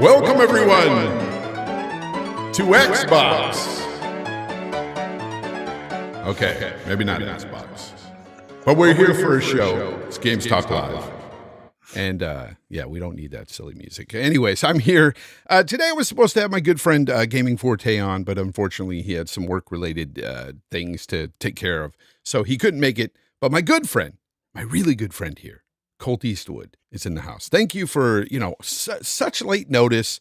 Welcome everyone to Xbox. Okay, maybe not Xbox, but we're here for a show. It's Games Talk Live. And yeah, we don't need that silly music. Anyways, I'm here. Today I was supposed to have my good friend Gaming Forte on, but unfortunately he had some work-related things to take care of, so he couldn't make it. But my good friend, my really good friend here, Colt Eastwood, is in the house. Thank you for, such late notice.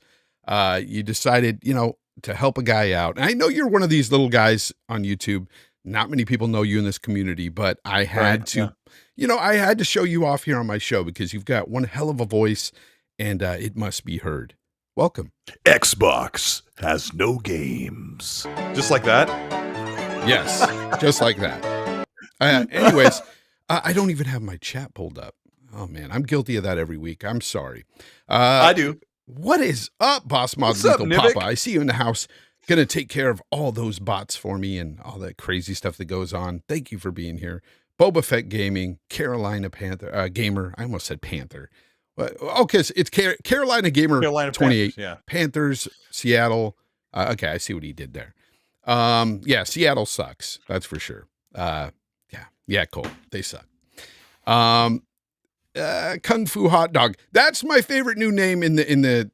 You decided, to help a guy out. And I know you're one of these little guys on YouTube. Not many people know you in this community, but I had to, I had to show you off here on my show because you've got one hell of a voice and it must be heard. Welcome. Xbox has no games. Just like that? Yes, just like that. Anyways, I don't even have my chat pulled up. Oh, man, I'm guilty of that every week. I'm sorry. I do. What is up, Boss Mod Legal Papa? I see you in the house. Going to take care of all those bots for me and all that crazy stuff that goes on. Thank you for being here. Boba Fett Gaming, Carolina Panther, Gamer. I almost said Panther. Okay, so it's Carolina Gamer 28. Panthers, yeah. Panthers, Seattle. Okay, I see what he did there. Yeah, Seattle sucks. That's for sure. Yeah, Cole, they suck. Kung Fu Hot Dog. That's my favorite new name in the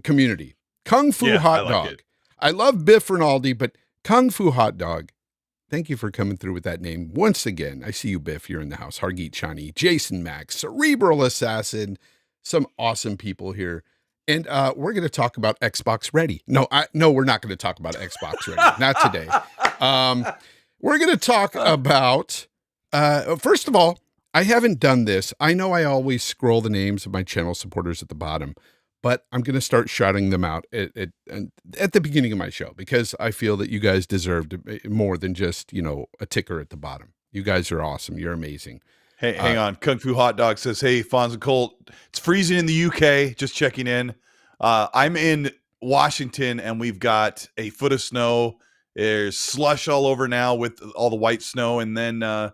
community. Kung Fu Hot Dog. It. I love Biff Rinaldi, but Kung Fu Hot Dog. Thank you for coming through with that name once again. I see you, Biff. You're in the house. Hargeet Chani, Jason Max, Cerebral Assassin, some awesome people here. And we're going to talk about Xbox Ready. No, we're not going to talk about Xbox Ready. Not today. We're going to talk about, first of all, I haven't done this. I know I always scroll the names of my channel supporters at the bottom, but I'm going to start shouting them out at the beginning of my show because I feel that you guys deserve more than just, a ticker at the bottom. You guys are awesome. You're amazing. Hey, hang on. Kung Fu Hot Dog says, hey, Fonz and Colt, it's freezing in the UK. Just checking in. I'm in Washington and we've got a foot of snow. There's slush all over now with all the white snow. And then,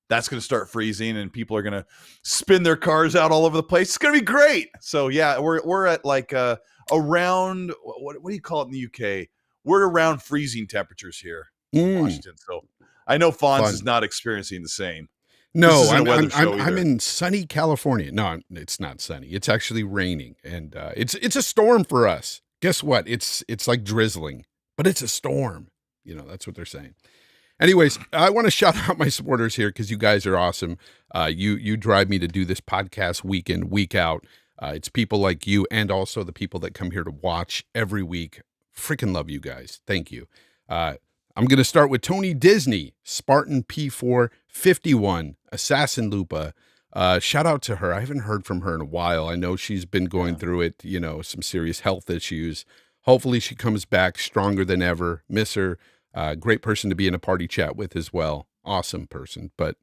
that's going to start freezing and people are going to spin their cars out all over the place. It's going to be great. So yeah, we're at like around, what do you call it in the UK? We're around freezing temperatures here in Washington. So I know Fonz is not experiencing the same. No, I'm in sunny California. No, it's not sunny. It's actually raining and it's a storm for us. Guess what? It's like drizzling, but it's a storm. That's what they're saying. Anyways, I want to shout out my supporters here because you guys are awesome. You drive me to do this podcast week in, week out. It's people like you and also the people that come here to watch every week. Freaking love you guys. Thank you. I'm going to start with Tony Disney, Spartan P4 51, Assassin Lupa. Shout out to her. I haven't heard from her in a while. I know she's been going through it, some serious health issues. Hopefully she comes back stronger than ever. Miss her. Great person to be in a party chat with as well. Awesome person, but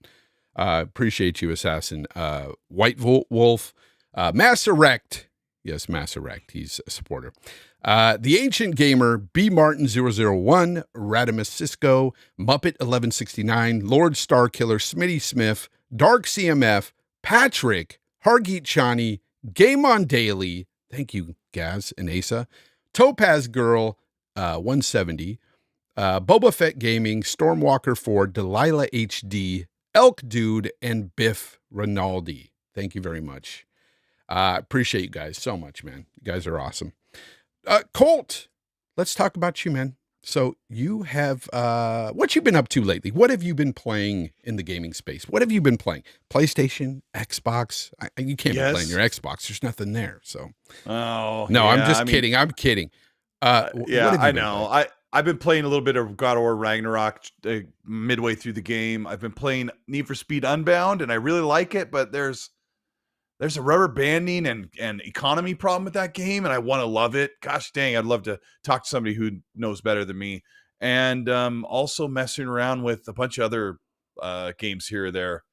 appreciate you, Assassin. White Wolf, Mass Erect. Yes, Mass Erect. He's a supporter. The Ancient Gamer, B Martin 001, Radimus Cisco, Muppet 1169, Lord Starkiller, Smitty Smith, Dark CMF, Patrick, Hargeet Chani, Game on Daily. Thank you, Gaz and Asa. Topaz Girl 170. Boba Fett Gaming, Stormwalker 4, Delilah HD, Elk Dude, and Biff Rinaldi. Thank you very much. Appreciate you guys so much, man. You guys are awesome. Colt, let's talk about you, man. So you have, what you been up to lately? What have you been playing in the gaming space? What have you been playing? PlayStation, Xbox? You can't be playing your Xbox. There's nothing there. So, no, yeah, I'm just kidding. I'm kidding. Yeah, I know. I've been playing a little bit of God of War Ragnarok midway through the game. I've been playing Need for Speed Unbound, and I really like it, but there's a rubber banding and economy problem with that game, and I want to love it. Gosh dang, I'd love to talk to somebody who knows better than me. And also messing around with a bunch of other games here or there.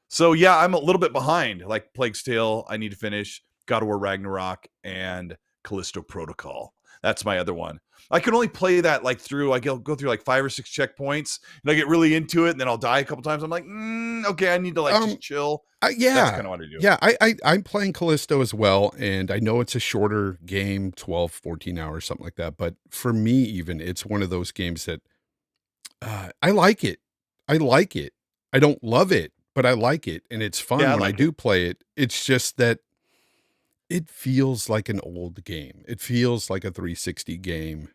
So yeah, I'm a little bit behind. Like Plague's Tale, I need to finish. God of War Ragnarok and Callisto Protocol. That's my other one. I can only play that like through, I go through like 5 or 6 checkpoints and I get really into it and then I'll die a couple times. I'm like, okay, I need to like just chill. Yeah, that's kind of what I do. Yeah, I'm playing Callisto as well, and I know it's a shorter game, 12, 14 hours, something like that. But for me, even it's one of those games that I like it. I like it. I don't love it, but I like it, and it's fun when I do play it. It's just that it feels like an old game. It feels like a 360 game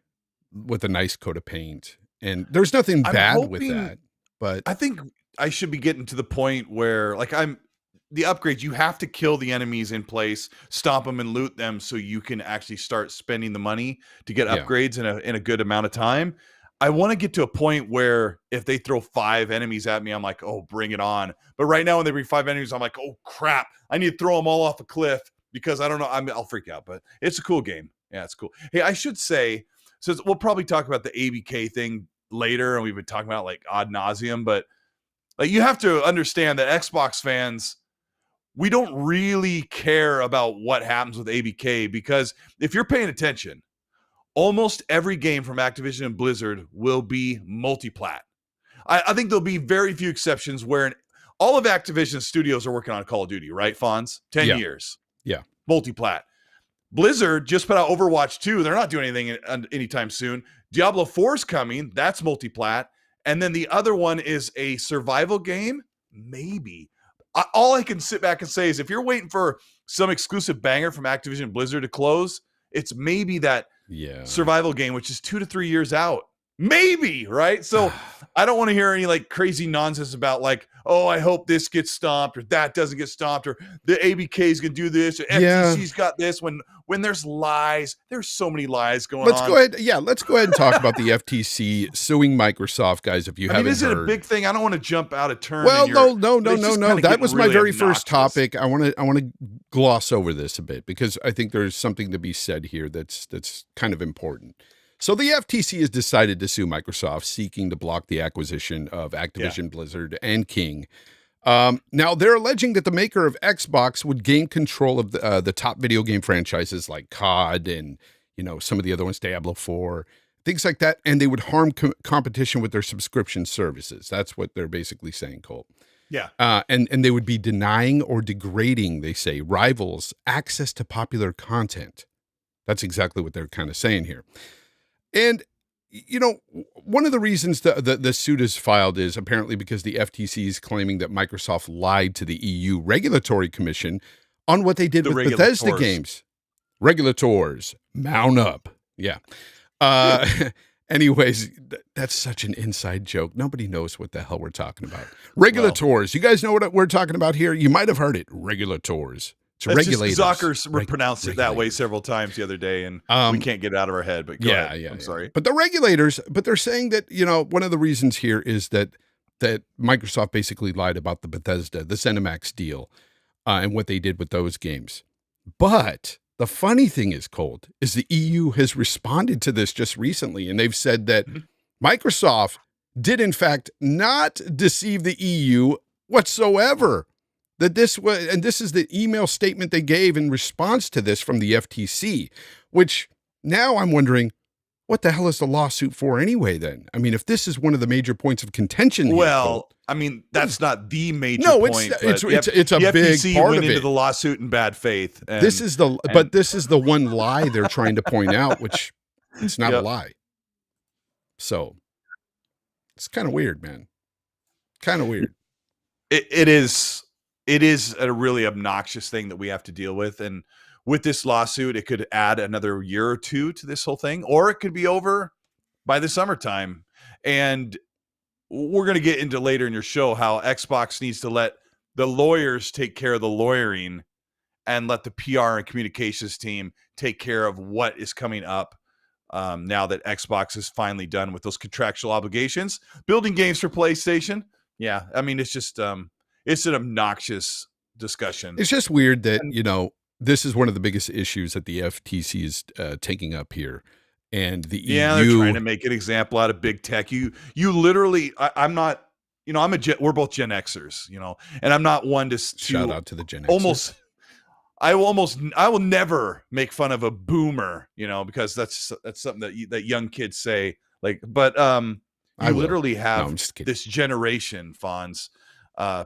with a nice coat of paint, and there's nothing bad with that. But I think I should be getting to the point where, like, the upgrades, you have to kill the enemies in place, stomp them and loot them so you can actually start spending the money to get upgrades in a good amount of time. I want to get to a point where if they throw 5 enemies at me, I'm like, oh, bring it on. But right now when they bring 5 enemies, I'm like, oh crap, I need to throw them all off a cliff because I don't know. I'll freak out, but it's a cool game. Yeah, it's cool. Hey, I should say, so we'll probably talk about the ABK thing later, and we've been talking about like ad nauseum, but like, you have to understand that Xbox fans, we don't really care about what happens with ABK, because if you're paying attention, almost every game from Activision and Blizzard will be multi-plat. I think there'll be very few exceptions where all of Activision studios are working on Call of Duty, right, Fonz? 10 years. Yeah. Multi-plat. Blizzard just put out Overwatch 2. They're not doing anything anytime soon. Diablo 4 is coming. That's multi-plat. And then the other one is a survival game. Maybe. All I can sit back and say is if you're waiting for some exclusive banger from Activision Blizzard to close, it's maybe that survival game, which is 2 to 3 years out. Maybe, right? So I don't want to hear any like crazy nonsense about like, oh, I hope this gets stomped or that doesn't get stomped or the ABK is going to do this or FTC's got this. When there's lies, there's so many lies going on. Let's go ahead. Yeah, let's go ahead and talk about the FTC suing Microsoft, guys. If you haven't heard, is it a big thing? I don't want to jump out of turn. Well, no. That was my very first topic. I want to gloss over this a bit because I think there's something to be said here that's kind of important. So the FTC has decided to sue Microsoft, seeking to block the acquisition of Activision, Blizzard, and King. Now, they're alleging that the maker of Xbox would gain control of the top video game franchises like COD and, some of the other ones, Diablo 4, things like that, and they would harm competition with their subscription services. That's what they're basically saying, Colt. Yeah. And they would be denying or degrading, they say, rivals access to popular content. That's exactly what they're kind of saying here. And, one of the reasons the suit is filed is apparently because the FTC is claiming that Microsoft lied to the EU Regulatory Commission on what they did with Bethesda games. Regulators, mount up. Yeah. Anyways, that's such an inside joke. Nobody knows what the hell we're talking about. Regulators. You guys know what we're talking about here? You might have heard it. Regulators. Regulators. Zocker pronounced it that way several times the other day, and we can't get it out of our head. But go ahead. I'm sorry. But the regulators, they're saying that one of the reasons here is that Microsoft basically lied about the Bethesda, the ZeniMax deal, and what they did with those games. But the funny thing is, Colt, is the EU has responded to this just recently, and they've said that Microsoft did in fact not deceive the EU whatsoever. That this was, and this is the email statement they gave in response to this from the FTC, which now I'm wondering, what the hell is the lawsuit for anyway then? I mean, if this is one of the major points of contention. I mean, that's not the major point. It's a big FTC part went of into it. The lawsuit in bad faith. This is the one lie they're trying to point out, which it's not a lie. So it's kind of weird, man. Kind of weird. It is a really obnoxious thing that we have to deal with. And with this lawsuit, it could add another year or two to this whole thing, or it could be over by the summertime. And we're going to get into later in your show how Xbox needs to let the lawyers take care of the lawyering and let the PR and communications team take care of what is coming up now that Xbox is finally done with those contractual obligations. Building games for PlayStation. Yeah, I mean, it's just... it's an obnoxious discussion. It's just weird that, this is one of the biggest issues that the FTC is taking up here. And the EU... they're trying to make an example out of big tech. You literally... I'm not... we're both Gen Xers, and I'm not one to... Shout out to the Gen Xers. I will never make fun of a boomer, because that's something that young kids say. Like, but you literally have this generation, Fonz,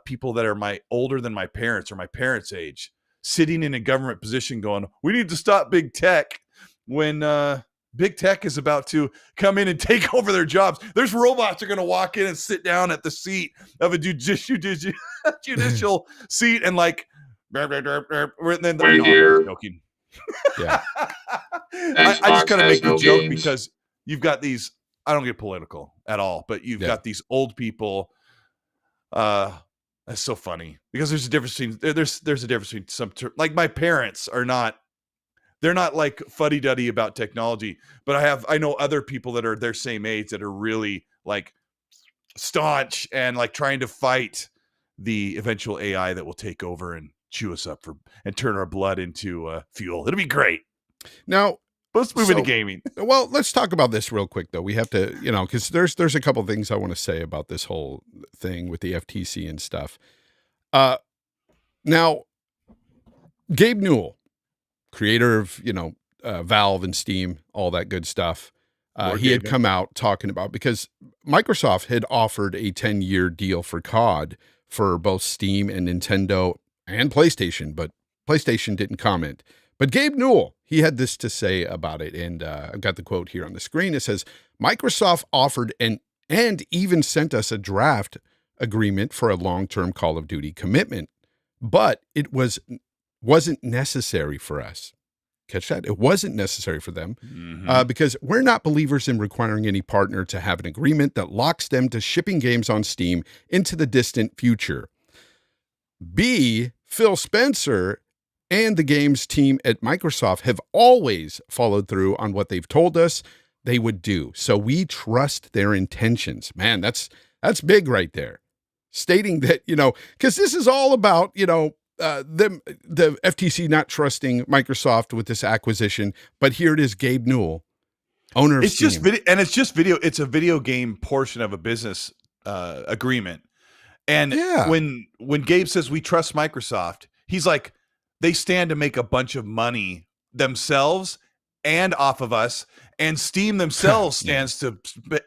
people that are older than my parents or my parents' age, sitting in a government position going, we need to stop big tech, when big tech is about to come in and take over their jobs. There's robots are going to walk in and sit down at the seat of a judicial seat and like, and then we're here. Joking. Yeah. I just kind of make the joke because you've got these, I don't get political at all, but you've got these old people. That's so funny because there's a difference between there's a difference between some like my parents are not, they're not like fuddy-duddy about technology, but I know other people that are their same age that are really like staunch and like trying to fight the eventual AI that will take over and chew us up and turn our blood into fuel. It'll be great. Now, let's move into gaming. Well, let's talk about this real quick, though. We have to, because there's a couple of things I want to say about this whole thing with the FTC and stuff. Now, Gabe Newell, creator of, Valve and Steam, all that good stuff. He had come out talking about, because Microsoft had offered a 10-year deal for COD for both Steam and Nintendo and PlayStation, but PlayStation didn't comment. But Gabe Newell, he had this to say about it, and I've got the quote here on the screen. It says, Microsoft offered and even sent us a draft agreement for a long-term Call of Duty commitment, but it wasn't necessary for us. Catch that? It wasn't necessary for them because we're not believers in requiring any partner to have an agreement that locks them to shipping games on Steam into the distant future. B, Phil Spencer and the games team at Microsoft have always followed through on what they've told us they would do. So we trust their intentions. Man, that's big right there. Stating that, because this is all about, the FTC not trusting Microsoft with this acquisition, but here it is, Gabe Newell, owner of Steam. It's just video. It's a video game portion of a business agreement. And when Gabe says we trust Microsoft, he's like, they stand to make a bunch of money themselves and off of us, and Steam themselves stands to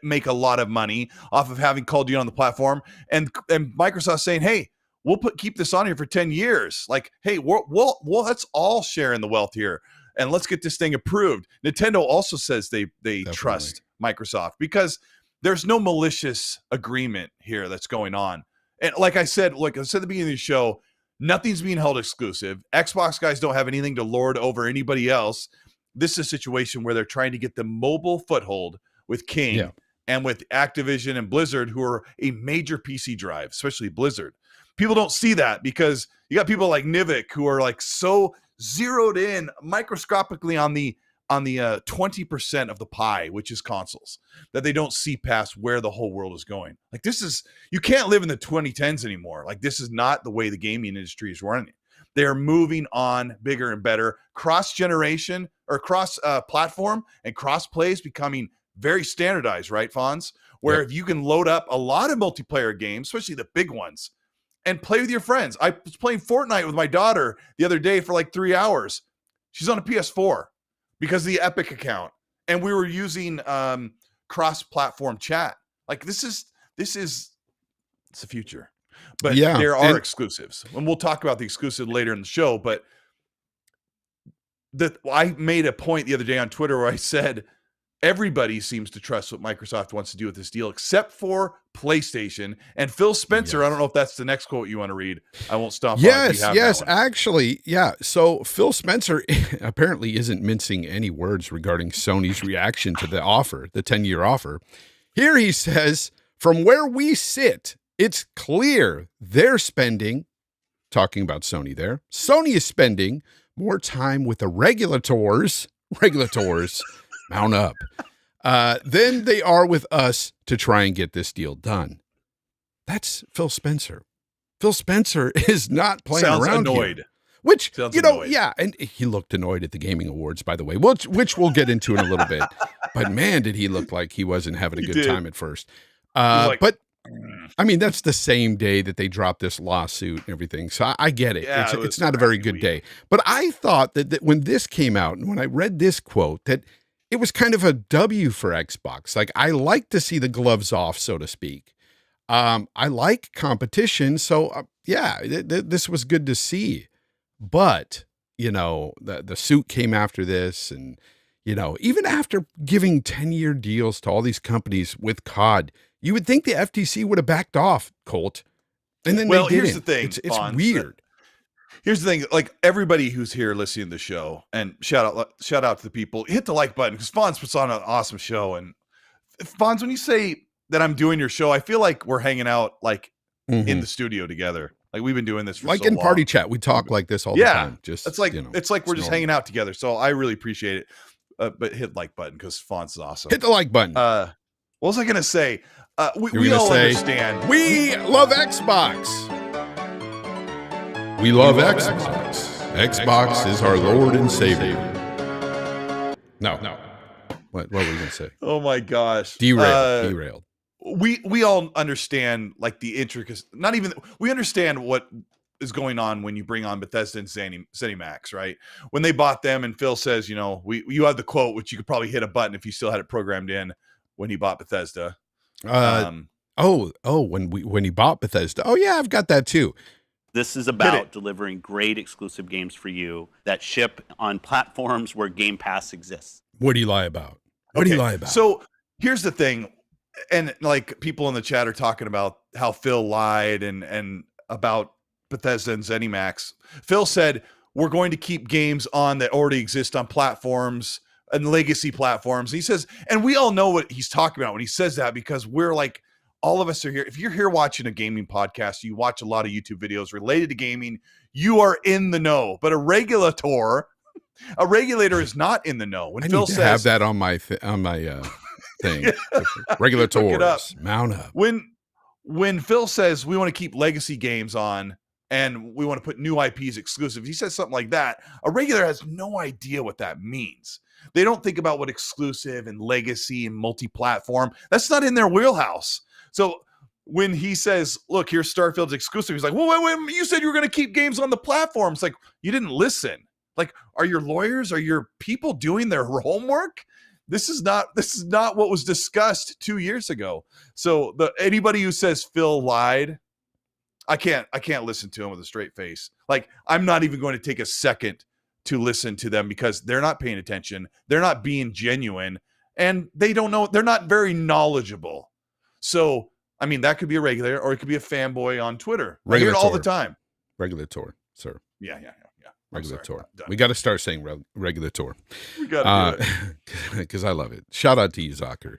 make a lot of money off of having Call of Duty on the platform, and Microsoft saying, hey, we'll keep this on here for 10 years. Like, hey, we'll let's all share in the wealth here, and let's get this thing approved. Nintendo also says they trust Microsoft because there's no malicious agreement here that's going on. And like I said at the beginning of the show, nothing's being held exclusive. Xbox guys don't have anything to lord over anybody else. This is a situation where they're trying to get the mobile foothold with King and with Activision and Blizzard, who are a major PC drive, especially Blizzard. People don't see that because you got people like Nivik who are like so zeroed in microscopically on the 20% of the pie, which is consoles, that they don't see past where the whole world is going. Like you can't live in the 2010s anymore. Like this is not the way the gaming industry is running. They're moving on bigger and better. Cross-generation or cross-platform and cross-play is becoming very standardized, right, Fonz? Where if you can load up a lot of multiplayer games, especially the big ones, and play with your friends. I was playing Fortnite with my daughter the other day for like 3 hours. She's on a PS4 because of the Epic account. And we were using cross-platform chat. Like this is the future. But there are exclusives. And we'll talk about the exclusive later in the show. But I made a point the other day on Twitter where I said, everybody seems to trust what Microsoft wants to do with this deal, except for PlayStation and Phil Spencer. I don't know if that's the next quote you want to read. I won't stop. Yes, actually, yeah. So Phil Spencer apparently isn't mincing any words regarding Sony's reaction to the offer, the 10-year offer. Here he says, from where we sit, it's clear they're spending, talking about Sony there, Sony is spending more time with the regulators, mount up, than they are with us to try and get this deal done. That's Phil Spencer. Phil Spencer is not playing around annoyed. Here. Which, Sounds annoyed. and he looked annoyed at the Gaming Awards, by the way, which we'll get into in a little bit. But man, did he look like he wasn't having a good time at first. But I mean, that's the same day that they dropped this lawsuit and everything. So I get it. Yeah, it's not a very good day. But I thought that when this came out and when I read this quote, that it was kind of a W for Xbox. Like, I like to see the gloves off, so to speak. I like competition, so yeah, this was good to see. But the suit came after this, and even after giving 10-year deals to all these companies with COD, you would think the FTC would have backed off, Colt. And then they didn't. Here's the thing, it's weird. Here's the thing, like everybody who's here listening to the show, and shout out to the people, hit the like button because Fonz puts on an awesome show. And Fonz, when you say that I'm doing your show, I feel like we're hanging out like in the studio together. Like we've been doing this for like so in long. Party chat. We talk like this all the time. Just it's like we're just hanging out together. So I really appreciate it. But hit like button because Fonz is awesome. Hit the like button. What was I gonna say? We all understand. We love Xbox. We love Xbox. Xbox is our Lord and Savior. No. What were you gonna say? Oh my gosh. Derailed. We all understand like the intricacies. We understand what is going on when you bring on Bethesda and ZeniMax, right? When they bought them, and Phil says, you have the quote, which you could probably hit a button if you still had it programmed in when he bought Bethesda. When he bought Bethesda. Oh yeah, I've got that too. This is about delivering great exclusive games for you that ship on platforms where Game Pass exists. What do you lie about? What do you lie about? So here's the thing, and like people in the chat are talking about how Phil lied and about Bethesda and ZeniMax. Phil said we're going to keep games on that already exist on platforms and legacy platforms. He says, and we all know what he's talking about when he says that, because we're like, all of us are here. If you're here watching a gaming podcast, you watch a lot of YouTube videos related to gaming, you are in the know. But a regulator is not in the know. When Phil says, have that on my thing. Regulators, mount up. When Phil says we want to keep legacy games on and we want to put new IPs exclusive, he says something like that. A regular has no idea what that means. They don't think about what exclusive and legacy and multi-platform. That's not in their wheelhouse. So when he says, look, here's Starfield's exclusive, he's like, well, wait, you said you were going to keep games on the platforms. Like, you didn't listen. Like, are your lawyers, are your people doing their homework? This is not what was discussed 2 years ago. So anybody who says Phil lied, I can't listen to him with a straight face. Like, I'm not even going to take a second to listen to them because they're not paying attention. They're not being genuine, and they don't know. They're not very knowledgeable. So, I mean, that could be a regular, or it could be a fanboy on Twitter. I hear it all the time. Regulator, sir. Yeah. Regulator. We got to start saying regulator. We got to do it. Because I love it. Shout out to you, Zocker.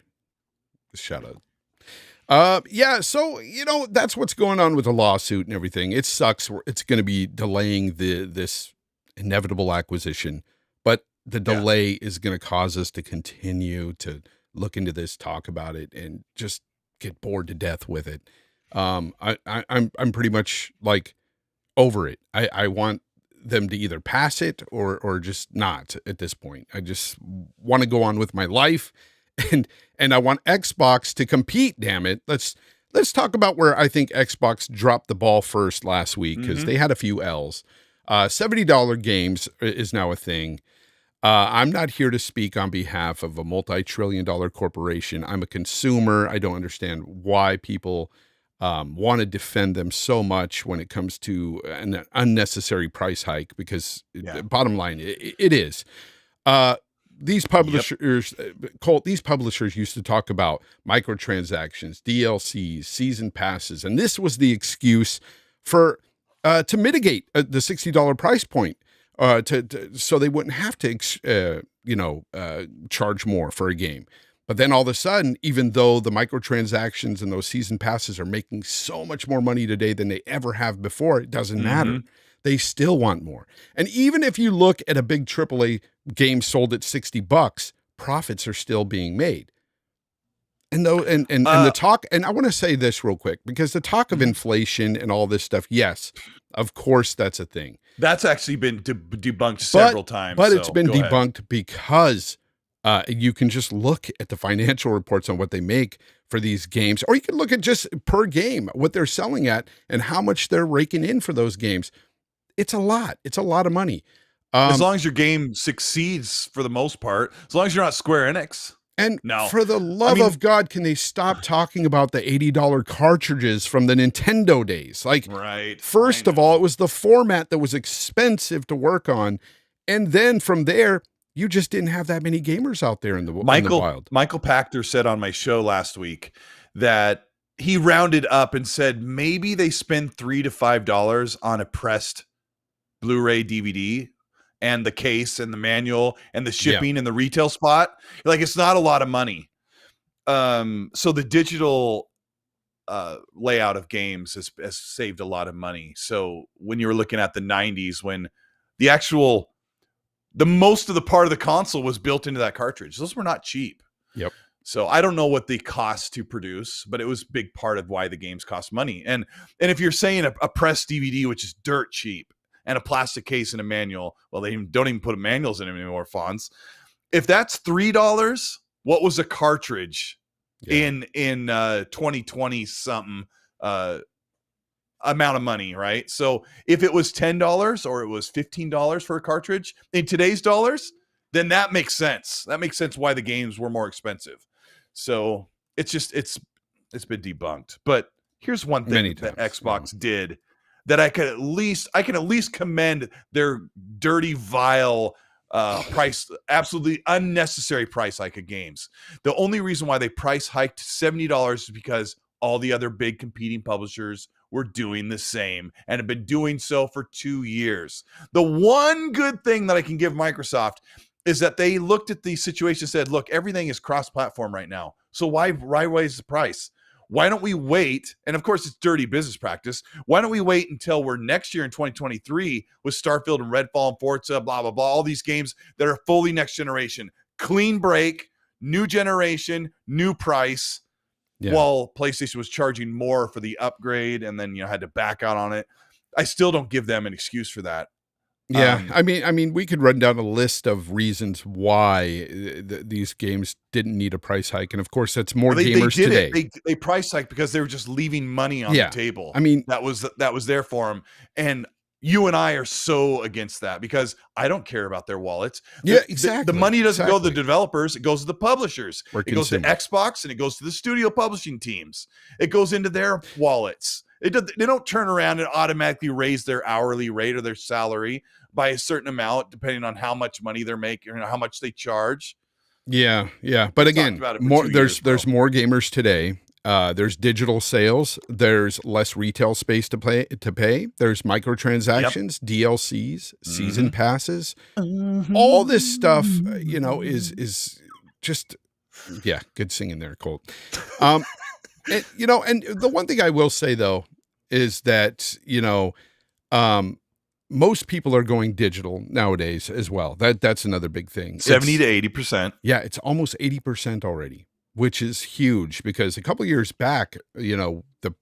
Shout out. So, that's what's going on with the lawsuit and everything. It sucks. It's going to be delaying this inevitable acquisition, but the delay is going to cause us to continue to look into this, talk about it, and just get bored to death with it. I'm pretty much like over it. I want them to either pass it or just not at this point. I just want to go on with my life, and I want Xbox to compete. Damn it. Let's talk about where I think Xbox dropped the ball first last week, because they had a few L's. $70 games is now a thing. I'm not here to speak on behalf of a multi-trillion-dollar corporation. I'm a consumer. I don't understand why people want to defend them so much when it comes to an unnecessary price hike, because bottom line, it is. These publishers, Colt, these publishers used to talk about microtransactions, DLCs, season passes, and this was the excuse for to mitigate the $60 price point. So they wouldn't have to, charge more for a game. But then all of a sudden, even though the microtransactions and those season passes are making so much more money today than they ever have before, it doesn't matter. They still want more. And even if you look at a big AAA game sold at $60, profits are still being made. And the talk, and I want to say this real quick, because the talk of inflation and all this stuff, yes, of course, that's a thing. That's actually been debunked several times. But it's been debunked because you can just look at the financial reports on what they make for these games, or you can look at just per game, what they're selling at and how much they're raking in for those games. It's a lot. It's a lot of money. As long as your game succeeds for the most part, as long as you're not Square Enix. And No. for the love of God, can they stop talking about the $80 cartridges from the Nintendo days? Like, right. First of all, it was the format that was expensive to work on. And then from there, you just didn't have that many gamers out there in the wild. Michael Pachter said on my show last week that he rounded up and said maybe they spend $3 to $5 on a pressed Blu-ray DVD and the case and the manual and the shipping and the retail spot. Like, it's not a lot of money. So the digital layout of games has saved a lot of money. So when you were looking at the 90s, when the most of the part of the console was built into that cartridge, those were not cheap. Yep. So I don't know what they cost to produce, but it was a big part of why the games cost money. And if you're saying a pressed DVD, which is dirt cheap, and a plastic case and a manual, well, they don't even put manuals in them anymore, Fonz. If that's $3, what was a cartridge in 2020 something amount of money, right? So if it was $10 or it was $15 for a cartridge in today's dollars, then that makes sense. That makes sense why the games were more expensive. So it's been debunked. But here's one thing that Xbox did that I can at least commend their dirty, vile price, absolutely unnecessary price hike of games. The only reason why they price hiked $70 is because all the other big competing publishers were doing the same and have been doing so for 2 years. The one good thing that I can give Microsoft is that they looked at the situation and said, look, everything is cross-platform right now. So why raise the price? Why don't we wait? And of course, it's dirty business practice. Why don't we wait until we're next year in 2023 with Starfield and Redfall and Forza, blah, blah, blah, all these games that are fully next generation. Clean break, new generation, new price, while PlayStation was charging more for the upgrade and then had to back out on it. I still don't give them an excuse for that. Yeah, I mean, we could run down a list of reasons why these games didn't need a price hike, and of course, that's more gamers today. They price hiked because they were just leaving money on the table. I mean, that was there for them, and you and I are so against that because I don't care about their wallets. Exactly. The money doesn't go to the developers; it goes to the publishers. It goes to Xbox, and it goes to the studio publishing teams. It goes into their wallets. They don't turn around and automatically raise their hourly rate or their salary by a certain amount, depending on how much money they're making or how much they charge. Yeah. But again, there's more gamers today. There's digital sales. There's less retail space to pay. There's microtransactions, DLCs, season passes. All this stuff, is just, good singing there, Colt. And the one thing I will say though is that most people are going digital nowadays as well. That's another big thing. 70 to 80%. Yeah, it's almost 80% already, which is huge because a couple of years back, the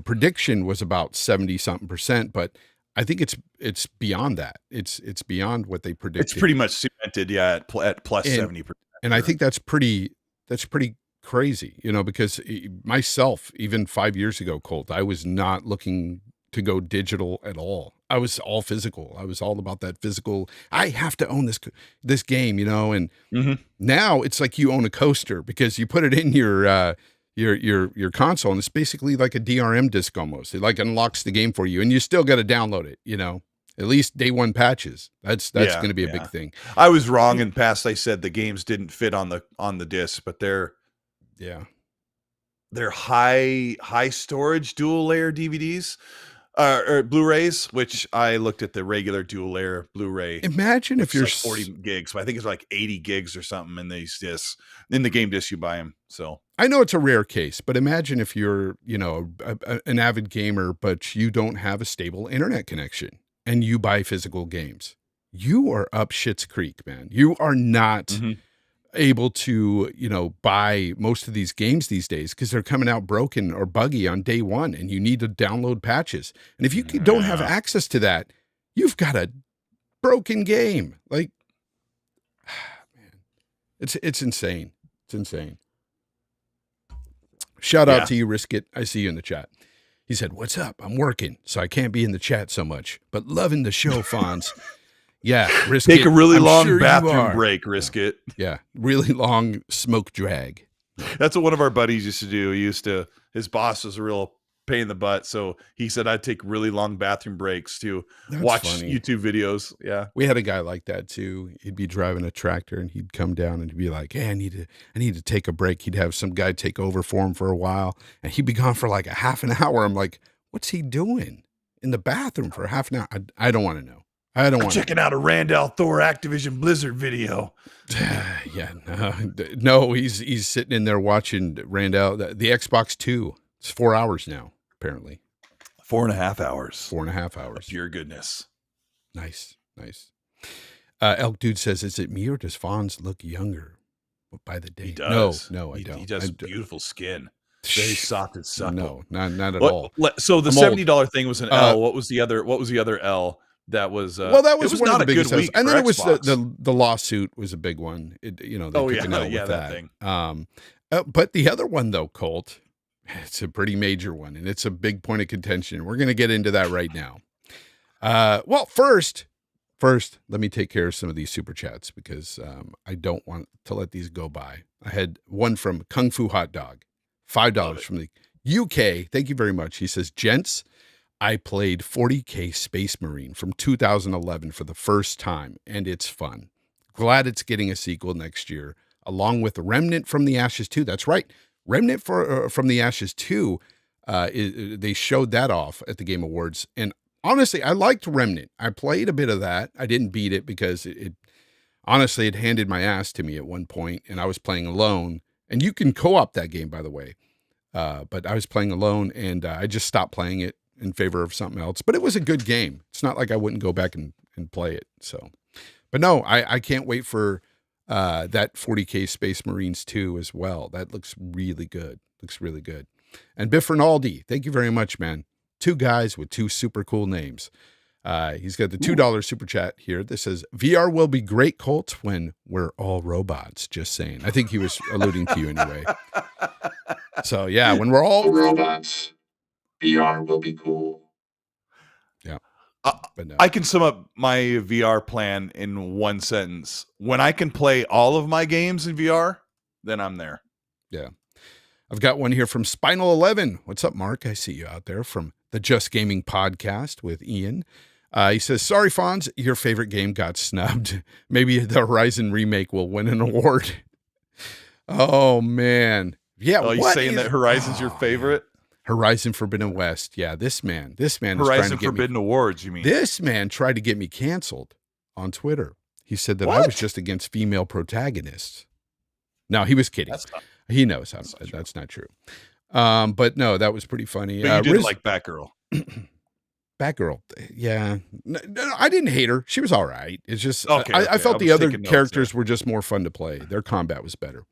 prediction was about 70-something%, but I think it's beyond that. It's beyond what they predicted. It's pretty much cemented, at plus 70%. And I think that's pretty crazy, because myself, even 5 years ago, Colt, I was not looking to go digital at all. I was all physical. I was all about that physical. I have to own this game, and now it's like you own a coaster because you put it in your console and it's basically like a DRM disc almost. It like unlocks the game for you and you still got to download it, at least day one patches. That's going to be a big thing. I was wrong in past. I said the games didn't fit on the disc, but they're high storage dual layer DVDs. Or Blu-rays, which I looked at the regular dual layer Blu-ray. Imagine if you're like 40 gigs, but I think it's like 80 gigs or something in these discs. In the game disc, you buy them. So I know it's a rare case, but imagine if you're, an avid gamer, but you don't have a stable internet connection and you buy physical games. You are up shit's creek, man. You are not able to, buy most of these games these days because they're coming out broken or buggy on day one and you need to download patches. And if you don't have access to that, you've got a broken game. Like, man, it's insane. It's insane. Shout out to you, Risk It. I see you in the chat. He said, "What's up? I'm working, so I can't be in the chat so much, but loving the show, Fonz." Yeah, risk Take it. a really I'm long sure bathroom break. Risk it. Yeah, really long smoke drag. That's what one of our buddies used to do. His boss was a real pain in the butt, so he said I'd take really long bathroom breaks to watch YouTube videos. Yeah, we had a guy like that too. He'd be driving a tractor and he'd come down and he'd be like, "Hey, I need to take a break." He'd have some guy take over for him for a while, and he'd be gone for like a half an hour. I'm like, "What's he doing in the bathroom for half an hour?" I don't want to know. I'm checking out a Randall Thor Activision Blizzard video. Yeah, no, he's sitting in there watching Randall the Xbox 2. It's 4 hours now, apparently. 4.5 hours. 4.5 hours. Pure goodness. Nice. Elk Dude says, "Is it me or does Fonz look younger by the day?" He does. No, I don't. He does beautiful skin. Very soft and supple. No, not at all. So the $70 thing was an L. What was the other L? That was that was one not of the a good week. And then it was Xbox. the lawsuit was a big one. They took an L with that thing. But the other one though, Colt, it's a pretty major one, and it's a big point of contention. We're going to get into that right now. Well, first, let me take care of some of these super chats because I don't want to let these go by. I had one from Kung Fu Hot Dog, $5 from the UK. Thank you very much. He says, "Gents, I played 40K Space Marine from 2011 for the first time, and it's fun. Glad it's getting a sequel next year, along with Remnant from the Ashes 2. That's right. Remnant from the Ashes 2, they showed that off at the Game Awards. And honestly, I liked Remnant. I played a bit of that. I didn't beat it because it handed my ass to me at one point, and I was playing alone. And you can co-op that game, by the way. But I was playing alone, and I just stopped playing it in favor of something else. But it was a good game. It's not like I wouldn't go back and play it. So, but no, I can't wait for that 40K Space Marines 2 as well. That looks really good. And Biff Rinaldi, thank you very much, man. 2 guys with 2 super cool names. He's got the $2 super chat here. This says, "VR will be great, Colt, when we're all robots." Just saying. I think he was alluding to you anyway. So yeah, when we're all robots, VR will be cool. Yeah. But no. I can sum up my VR plan in one sentence. When I can play all of my games in VR, then I'm there. Yeah. I've got one here from Spinal 11. What's up, Mark? I see you out there from the Just Gaming podcast with Ian. He says, "Sorry, Fonz, your favorite game got snubbed. Maybe the Horizon remake will win an award." Oh, man. Yeah. Oh, you saying that Horizon's your favorite? Horizon Forbidden West. Yeah, this man is trying Horizon to get Forbidden Awards, you mean? This man tried to get me canceled on Twitter. He said that I was just against female protagonists. No, he was kidding. He knows that's not true. But no, that was pretty funny. But you did like Batgirl. Batgirl, yeah. No, I didn't hate her. She was all right. It's just okay. I felt the other characters were just more fun to play. Their combat was better.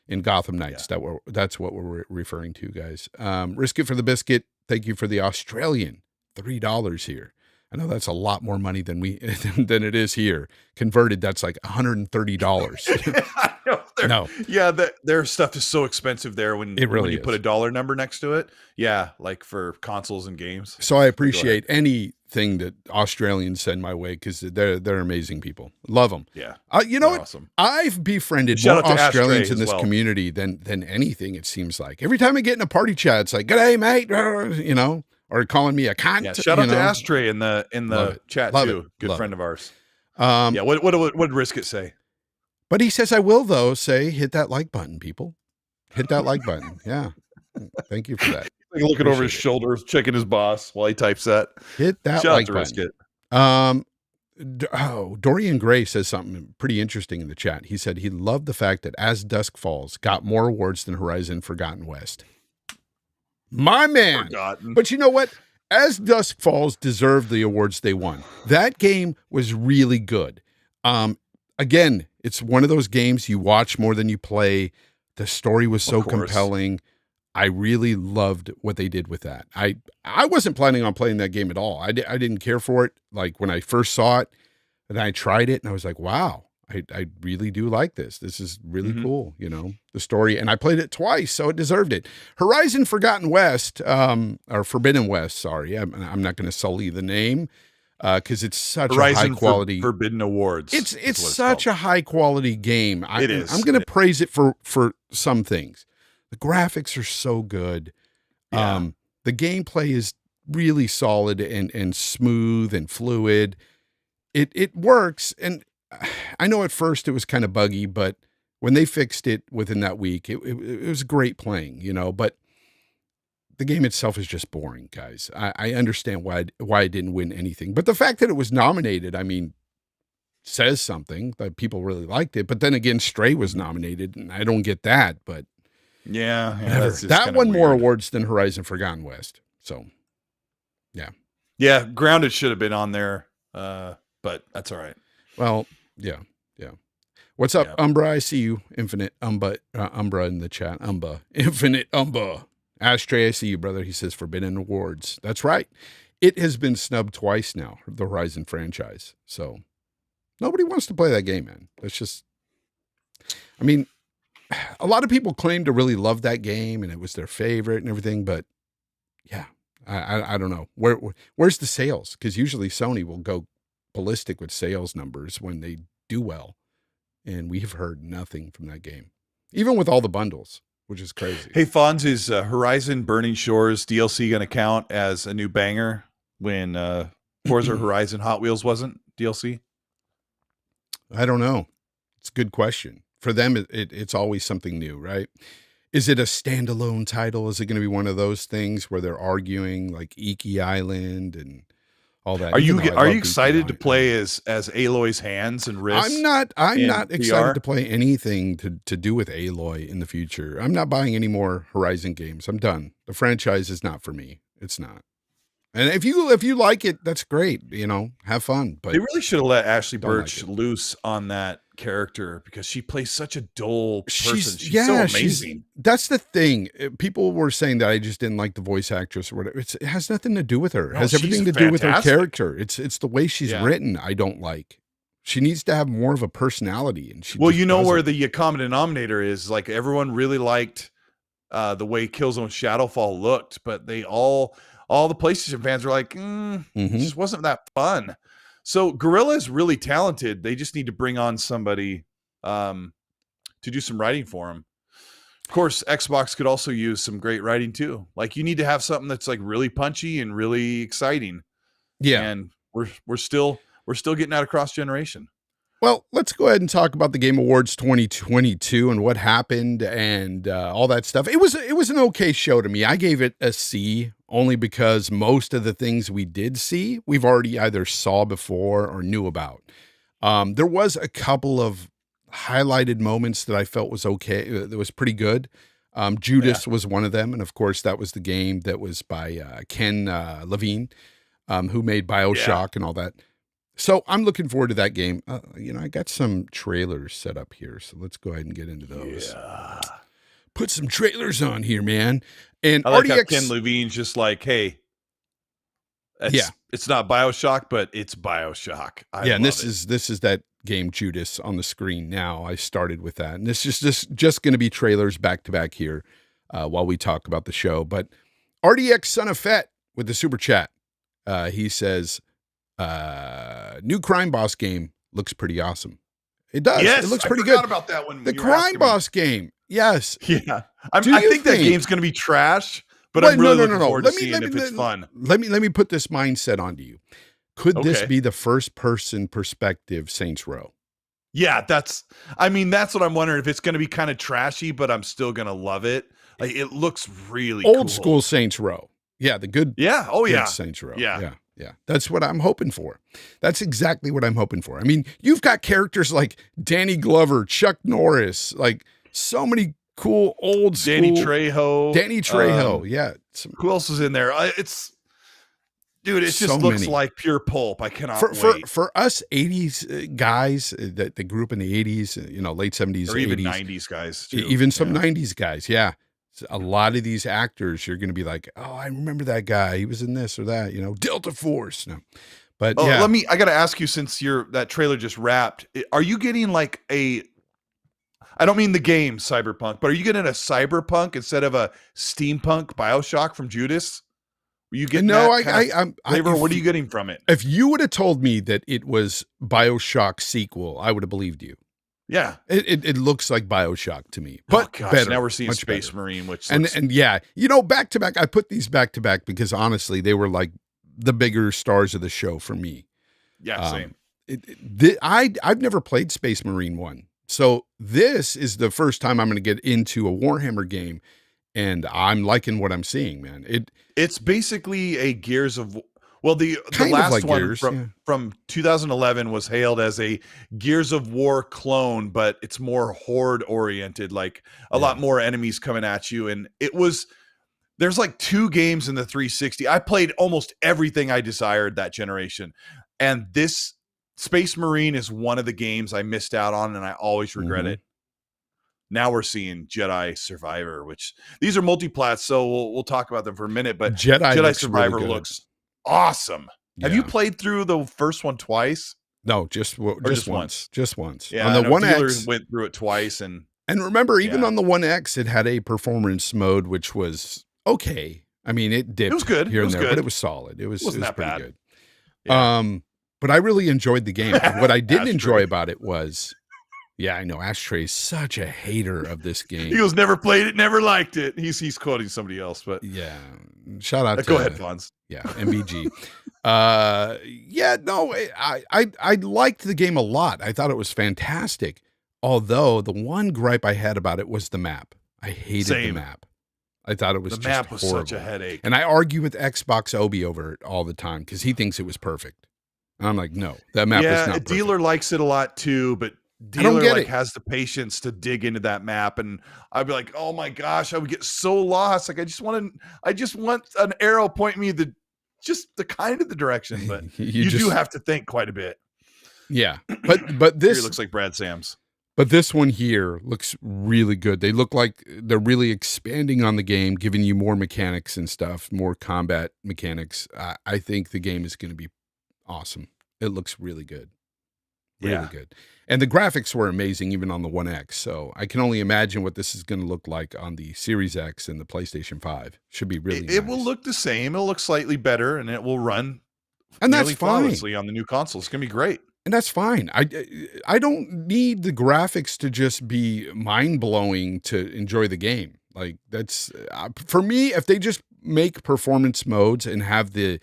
In Gotham Knights, that's what we're referring to, guys. Risk It for the Biscuit. Thank you for the Australian $3 here. I know that's a lot more money than than it is here. Converted, that's like $130. I know. Their stuff is so expensive there when you put a dollar number next to it. Yeah, like for consoles and games. So I appreciate anything that Australians send my way because they're amazing people. Love them. Yeah. You know what? Awesome. I've befriended more Australians in this community than anything, it seems like. Every time I get in a party chat, it's like, "G'day, mate," you know, or calling me a cunt. Yeah, shout out to Ashtray in the chat too. Good friend of ours. What did Risk It say? But he says, "I will, though, say hit that like button, people. Hit that like button." Yeah. Thank you for that. Like looking over his shoulder, checking his boss while he types that. Hit that like button. Dorian Gray says something pretty interesting in the chat. He said he loved the fact that As Dusk Falls got more awards than Horizon Forgotten West. My man. Forgotten. But you know what? As Dusk Falls deserved the awards they won. That game was really good. Again, it's one of those games you watch more than you play. The story was so compelling. I really loved what they did with that. I wasn't planning on playing that game at all. I didn't care for it. Like when I first saw it, and I tried it, and I was like, wow, I really do like this. This is really cool, you know, the story. And I played it twice, so it deserved it. Horizon Forgotten West, or Forbidden West, sorry. I'm not going to sully the name. because it's such Horizon a high quality Forbidden Awards. It's such a high quality game. It is. I'm going to praise it for some things. The graphics are so good. Yeah. The gameplay is really solid and smooth and fluid. It works, and I know at first it was kind of buggy, but when they fixed it within that week, it was great playing, but the game itself is just boring, guys. I understand why it didn't win anything, but the fact that it was nominated, I mean, says something that people really liked it. But then again, Stray was nominated, and I don't get that, but yeah, that won more awards than Horizon Forgotten West. So yeah, Grounded should have been on there, but that's all right. Well, yeah. What's up, Umbra? I see you. Infinite Umbra in the chat. Infinite Umbra. Ashtray, I see you, brother. He says Forbidden Awards. That's right. It has been snubbed twice now, the Horizon franchise. So nobody wants to play that game, man. That's just, I mean, a lot of people claim to really love that game and it was their favorite and everything, but yeah, I don't know. Where's the sales? Because usually Sony will go ballistic with sales numbers when they do well. And we've heard nothing from that game, even with all the bundles, which is crazy. Hey, Fonz, is Horizon Burning Shores DLC going to count as a new banger when Forza Horizon Hot Wheels wasn't DLC? I don't know. It's a good question. For them, it's always something new, right? Is it a standalone title? Is it going to be one of those things where they're arguing like Iki Island and all that? Are you excited to play as Aloy's hands and wrists? I'm not excited to play anything to do with Aloy in the future. I'm not buying any more Horizon games. I'm done. The franchise is not for me. It's not. And if you like it, that's great. Have fun. But they really should have let Ashley Birch loose on that character because she plays such a dull person. She's so amazing. That's the thing. People were saying that I just didn't like the voice actress or whatever. It has nothing to do with her. It has everything to do with her character. It's the way she's written. I don't like. She needs to have more of a personality. And where the common denominator is, like, everyone really liked the way Killzone Shadowfall looked, but they all the PlayStation fans were like, it just wasn't that fun. So Guerrilla is really talented. They just need to bring on somebody to do some writing for them. Of course, Xbox could also use some great writing too. Like, you need to have something that's like really punchy and really exciting. Yeah. And we're still getting out across generation. Well, let's go ahead and talk about the Game Awards 2022 and what happened and all that stuff. It was an okay show to me. I gave it a C only because most of the things we did see, we've already either saw before or knew about. There was a couple of highlighted moments that I felt was okay. That was pretty good. Judas was one of them. And of course, that was the game that was by Ken Levine, who made BioShock and all that. So I'm looking forward to that game. I got some trailers set up here, so let's go ahead and get into those. Yeah. Put some trailers on here, man. And I like RDX, how Ken Levine's just like, hey, it's not BioShock, but it's BioShock. And this is that game Judas on the screen now. I started with that, and this is just going to be trailers back to back here while we talk about the show. But RDX Son of Fett with the super chat, he says, new Crime Boss game looks pretty awesome. It does. Yes, it looks I pretty forgot good. about that one. The Crime Boss game. Yes. Yeah. I think that game's going to be trash, but I'm really looking forward to seeing if it's fun. Let me put this mindset onto you. Could this be the first person perspective Saints Row? Yeah, that's what I'm wondering, if it's going to be kind of trashy, but I'm still going to love it. Like, it looks really old school Saints Row. Yeah, the good. Yeah. Oh yeah. Saints Row. Yeah. Yeah, that's what I'm hoping for. That's exactly what I'm hoping for. I mean, you've got characters like Danny Glover, Chuck Norris, like so many cool old school. Danny Trejo. Yeah. Who else is in there? It just looks like pure pulp. I cannot wait. For us 80s guys that grew up in the 80s, late 70s, or 80s. Even 90s guys too. Even some 90s guys, yeah. A lot of these actors, you're going to be like, oh, I remember that guy. He was in this or that, Delta Force. No, but I got to ask you, since that trailer just wrapped, are you getting like I don't mean the game Cyberpunk, but are you getting a Cyberpunk instead of a steampunk BioShock from Judas? You getting no, I'm flavor? What are you getting from it? If you would have told me that it was BioShock sequel, I would have believed you. Yeah, it looks like BioShock to me, but gosh, better. Now we're seeing Space better. Marine, which and yeah, back to back. I put these back to back because honestly, they were like the bigger stars of the show for me. Yeah, same. I've never played Space Marine 1, so this is the first time I'm going to get into a Warhammer game, and I'm liking what I'm seeing, man. It's basically a Gears of the last like one Gears, from 2011 was hailed as a Gears of War clone, but it's more horde oriented, like a lot more enemies coming at you. And there's like 2 games in the 360. I played almost everything I desired that generation. And this Space Marine is one of the games I missed out on, and I always regret it. Now we're seeing Jedi Survivor, which these are multiplats, so we'll talk about them for a minute. But Jedi Survivor really looks awesome. Yeah. Have you played through the first one twice? No, just once. Just once. Yeah, on the 1X, went through it twice, and remember, even on the 1X, it had a performance mode, which was okay. I mean, it dipped. It was good. Here and there, but it was solid. It was that pretty bad. Good. Yeah. But I really enjoyed the game. What I didn't enjoy about it was, I know Ashtray's such a hater of this game. He was never played it, never liked it. He's quoting somebody else, but shout out to go ahead, Fonz. Yeah, MBG. I liked the game a lot. I thought it was fantastic. Although the one gripe I had about it was the map. I hated the map. I thought it was the map was horrible. Such a headache. And I argue with Xbox Obi over it all the time because he thinks it was perfect. And I'm like, no, that map is not perfect. Dealer likes it a lot too, but Dealer has the patience to dig into that map, and I'd be like, oh my gosh, I would get so lost. Like I just want an arrow pointing me the kind of the direction, but you do have to think quite a bit. Yeah, but this here looks like Brad Sams. But this one here looks really good. They look like they're really expanding on the game, giving you more mechanics and stuff, more combat mechanics. I think the game is going to be awesome. It looks really good. Really good. And the graphics were amazing even on the 1X. So I can only imagine what this is going to look like on the Series X and the PlayStation 5. Should be really nice. It will look the same. It'll look slightly better, and it will run flawlessly on the new console. It's going to be great. And that's fine. I don't need the graphics to just be mind-blowing to enjoy the game. Like that's for me, if they just make performance modes and have the,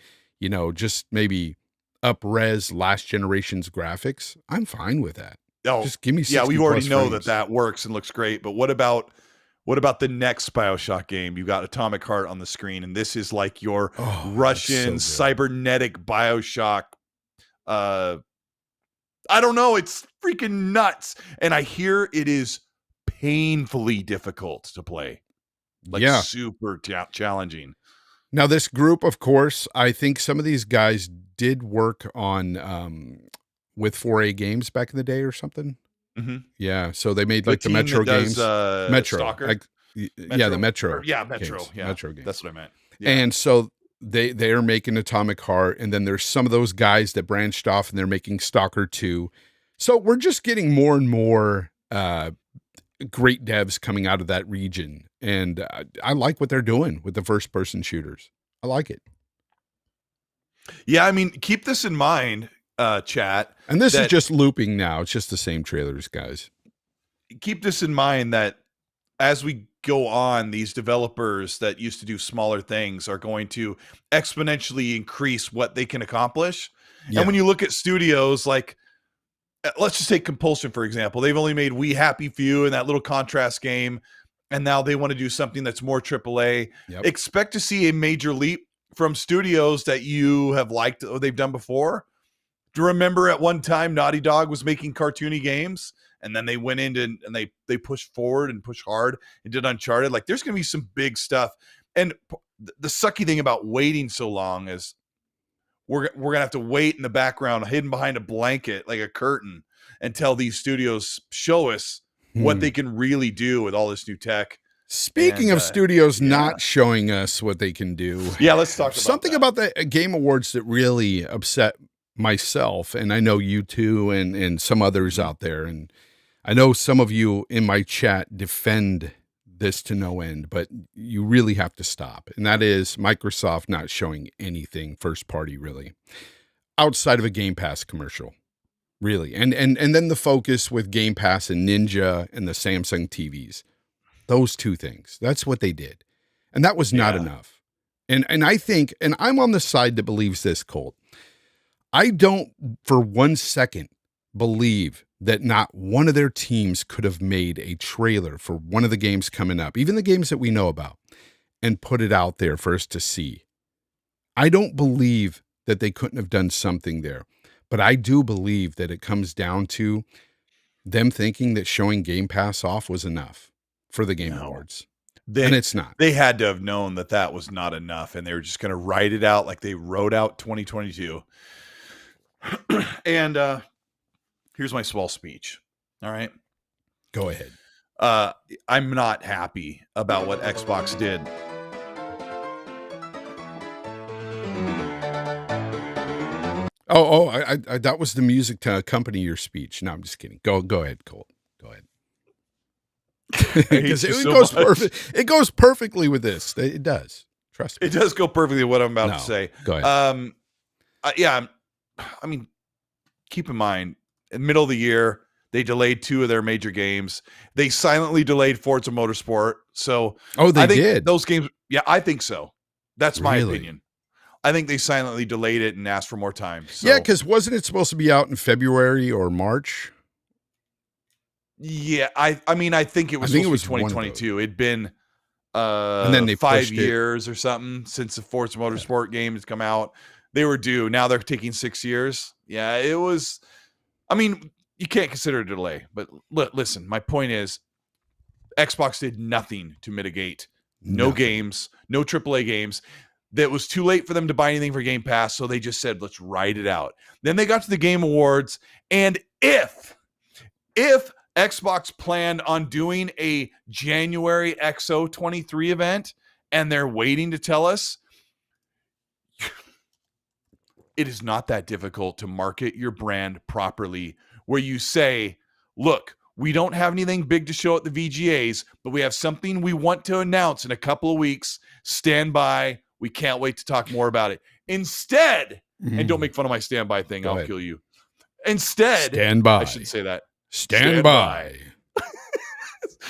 just maybe up-res last generation's graphics, I'm fine with that. Oh, just give me 60 we already know frames. that works and looks great. But what about the next BioShock game? You got Atomic Heart on the screen, and this is like your Russian cybernetic BioShock. I don't know. It's freaking nuts. And I hear it is painfully difficult to play. Like super challenging. Now, this group, of course, I think some of these guys did work on with 4A games back in the day or something. Mm-hmm. Yeah. So they made like the Metro games. Metro. Stalker? Yeah, the Metro. Metro. Games. Yeah. Metro games. That's what I meant. Yeah. And so they are making Atomic Heart, and then there's some of those guys that branched off and they're making Stalker 2. So we're just getting more and more great devs coming out of that region, and I like what they're doing with the first person shooters. I like it. Yeah, I mean, keep this in mind, chat. And this is just looping now. It's just the same trailers, guys. Keep this in mind that as we go on, these developers that used to do smaller things are going to exponentially increase what they can accomplish. Yeah. And when you look at studios like, let's just take Compulsion, for example. They've only made We Happy Few and that little Contrast game, and now they want to do something that's more AAA. Yep. Expect to see a major leap from studios that you have liked or they've done before. Do you remember at one time Naughty Dog was making cartoony games? And then they went into and they pushed forward and pushed hard and did Uncharted. Like there's going to be some big stuff. And the sucky thing about waiting so long is we're going to have to wait in the background, hidden behind a blanket, like a curtain, until these studios show us what they can really do with all this new tech. Speaking of studios not showing us what they can do. Yeah, let's talk about something about the Game Awards that really upset myself, and I know you too, and some others out there. And I know some of you in my chat defend this to no end, but you really have to stop. And that is Microsoft not showing anything first party, really, outside of a Game Pass commercial, really. And then the focus with Game Pass and Ninja and the Samsung TVs, those two things, that's what they did. And that was not enough. And I think, and I'm on the side that believes this, Colt. I don't for 1 second believe that not one of their teams could have made a trailer for one of the games coming up, even the games that we know about, and put it out there for us to see. I don't believe that they couldn't have done something there, but I do believe that it comes down to them thinking that showing Game Pass off was enough for the Game Awards. And it's not. They had to have known that that was not enough, and they were just going to write it out like they wrote out 2022. And here's my small speech. All right. Go ahead. I'm not happy about what Xbox did. I that was the music to accompany your speech. No, I'm just kidding. Go ahead, Colt. Go ahead. Because it goes perfectly with this. It does. Trust me. It does go perfectly with what I'm about to say. Go ahead. I mean, keep in mind, in the middle of the year, they delayed 2 of their major games. They silently delayed Forza Motorsport. So they did those games. Yeah, I think so. That's my opinion. I think they silently delayed it and asked for more time. So. Yeah, because wasn't it supposed to be out in February or March? Yeah, I think it was 2022. It'd been and then they 5 years or something since the Forza Motorsport game has come out. They were due. Now they're taking 6 years. Yeah, it was. I mean, you can't consider it a delay. But listen, my point is, Xbox did nothing to mitigate. No games, no AAA games. That was too late for them to buy anything for Game Pass, so they just said, let's ride it out. Then they got to the Game Awards, and if Xbox planned on doing a January XO23 event, and they're waiting to tell us, it is not that difficult to market your brand properly, where you say, look, we don't have anything big to show at the VGAs, but we have something we want to announce in a couple of weeks. Stand by. We can't wait to talk more about it. Instead, and don't make fun of my standby thing. I'll kill you. Instead, stand by. I shouldn't say that. Stand by.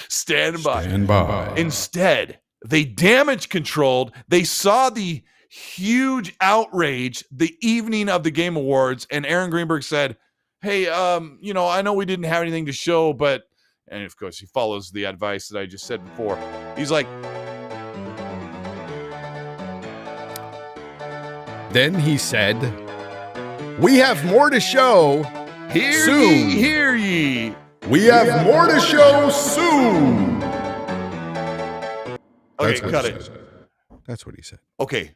Stand by. Stand by. Instead, they damage controlled. They saw the huge outrage the evening of the Game Awards, and Aaron Greenberg said, hey, I know we didn't have anything to show, but, and of course he follows the advice that I just said before. He's like, then he said, we have more to show soon. Hear ye. We have more to show soon. Okay, cut it. That's what he said. Okay.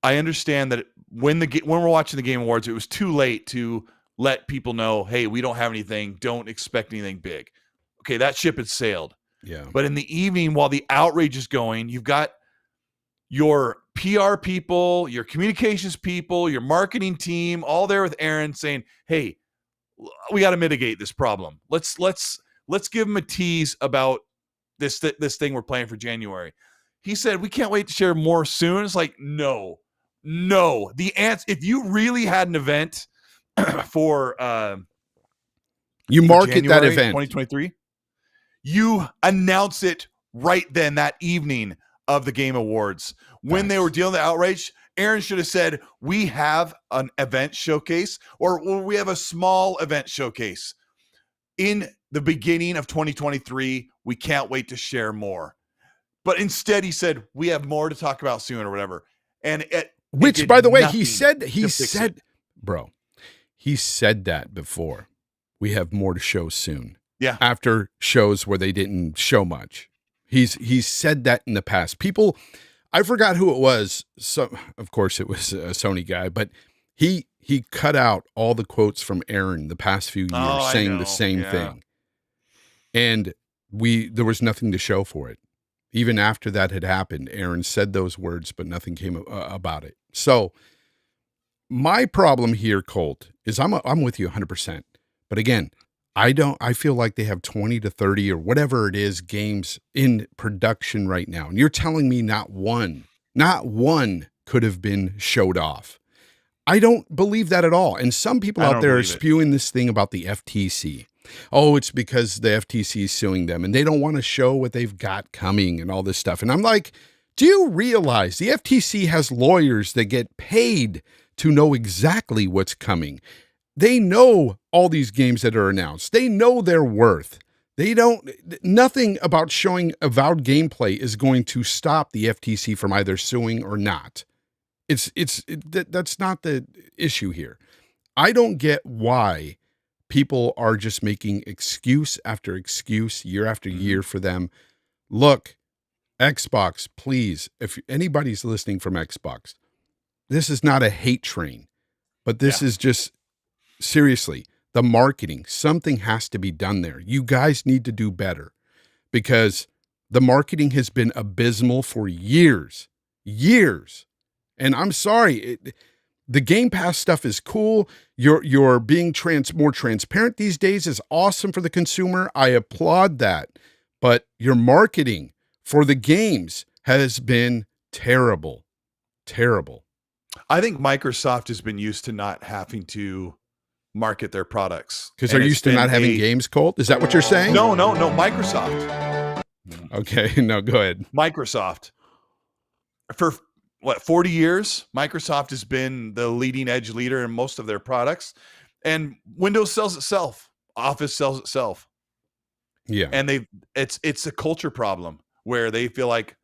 I understand that when we're watching the Game Awards, it was too late to let people know, hey, we don't have anything. Don't expect anything big. Okay, that ship had sailed. Yeah. But in the evening, while the outrage is going, you've got your PR people, your communications people, your marketing team, all there with Aaron saying, hey, we got to mitigate this problem. Let's give them a tease about this thing we're planning for January. He said, we can't wait to share more soon. It's like, no. The answer, if you really had an event for you market January, that event 2023, you announce it right then, that evening of the Game Awards. When they were dealing with the outrage, Aaron should have said, we have an event showcase, or we have a small event showcase in the beginning of 2023. We can't wait to share more. But instead he said, we have more to talk about soon or whatever. And which, by the way, he said, bro, he said that before. We have more to show soon. Yeah. After shows where they didn't show much. He's said that in the past. People, I forgot who it was. So of course it was a Sony guy, but he cut out all the quotes from Aaron the past few years saying the same thing. And there was nothing to show for it. Even after that had happened, Aaron said those words, but nothing came about it. So my problem here, Colt, is I'm with you 100%. But again, I feel like they have 20 to 30 or whatever it is games in production right now. And you're telling me not one could have been showed off. I don't believe that at all. And some people out there are spewing this thing about the FTC. Oh, it's because the FTC is suing them and they don't want to show what they've got coming and all this stuff. And I'm like, do you realize the FTC has lawyers that get paid to know exactly what's coming? They know all these games that are announced. They know their worth. Nothing about showing avowed gameplay is going to stop the FTC from either suing or not. That's not the issue here. I don't get why people are just making excuse after excuse year after year for them. Look, Xbox, please, if anybody's listening from Xbox, this is not a hate train, but this is just seriously the marketing. Something has to be done there. You guys need to do better because the marketing has been abysmal for years. And I'm sorry, the Game Pass stuff is cool. You're being more transparent these days is awesome for the consumer. I applaud that. But your marketing for the games has been terrible. Terrible. I think Microsoft has been used to not having to market their products. Because they're used to not having games, Colt? Is that what you're saying? No, Microsoft. Okay, no, go ahead. Microsoft. For 40 years, Microsoft has been the leading edge leader in most of their products. And Windows sells itself. Office sells itself. Yeah. And it's a culture problem where they feel like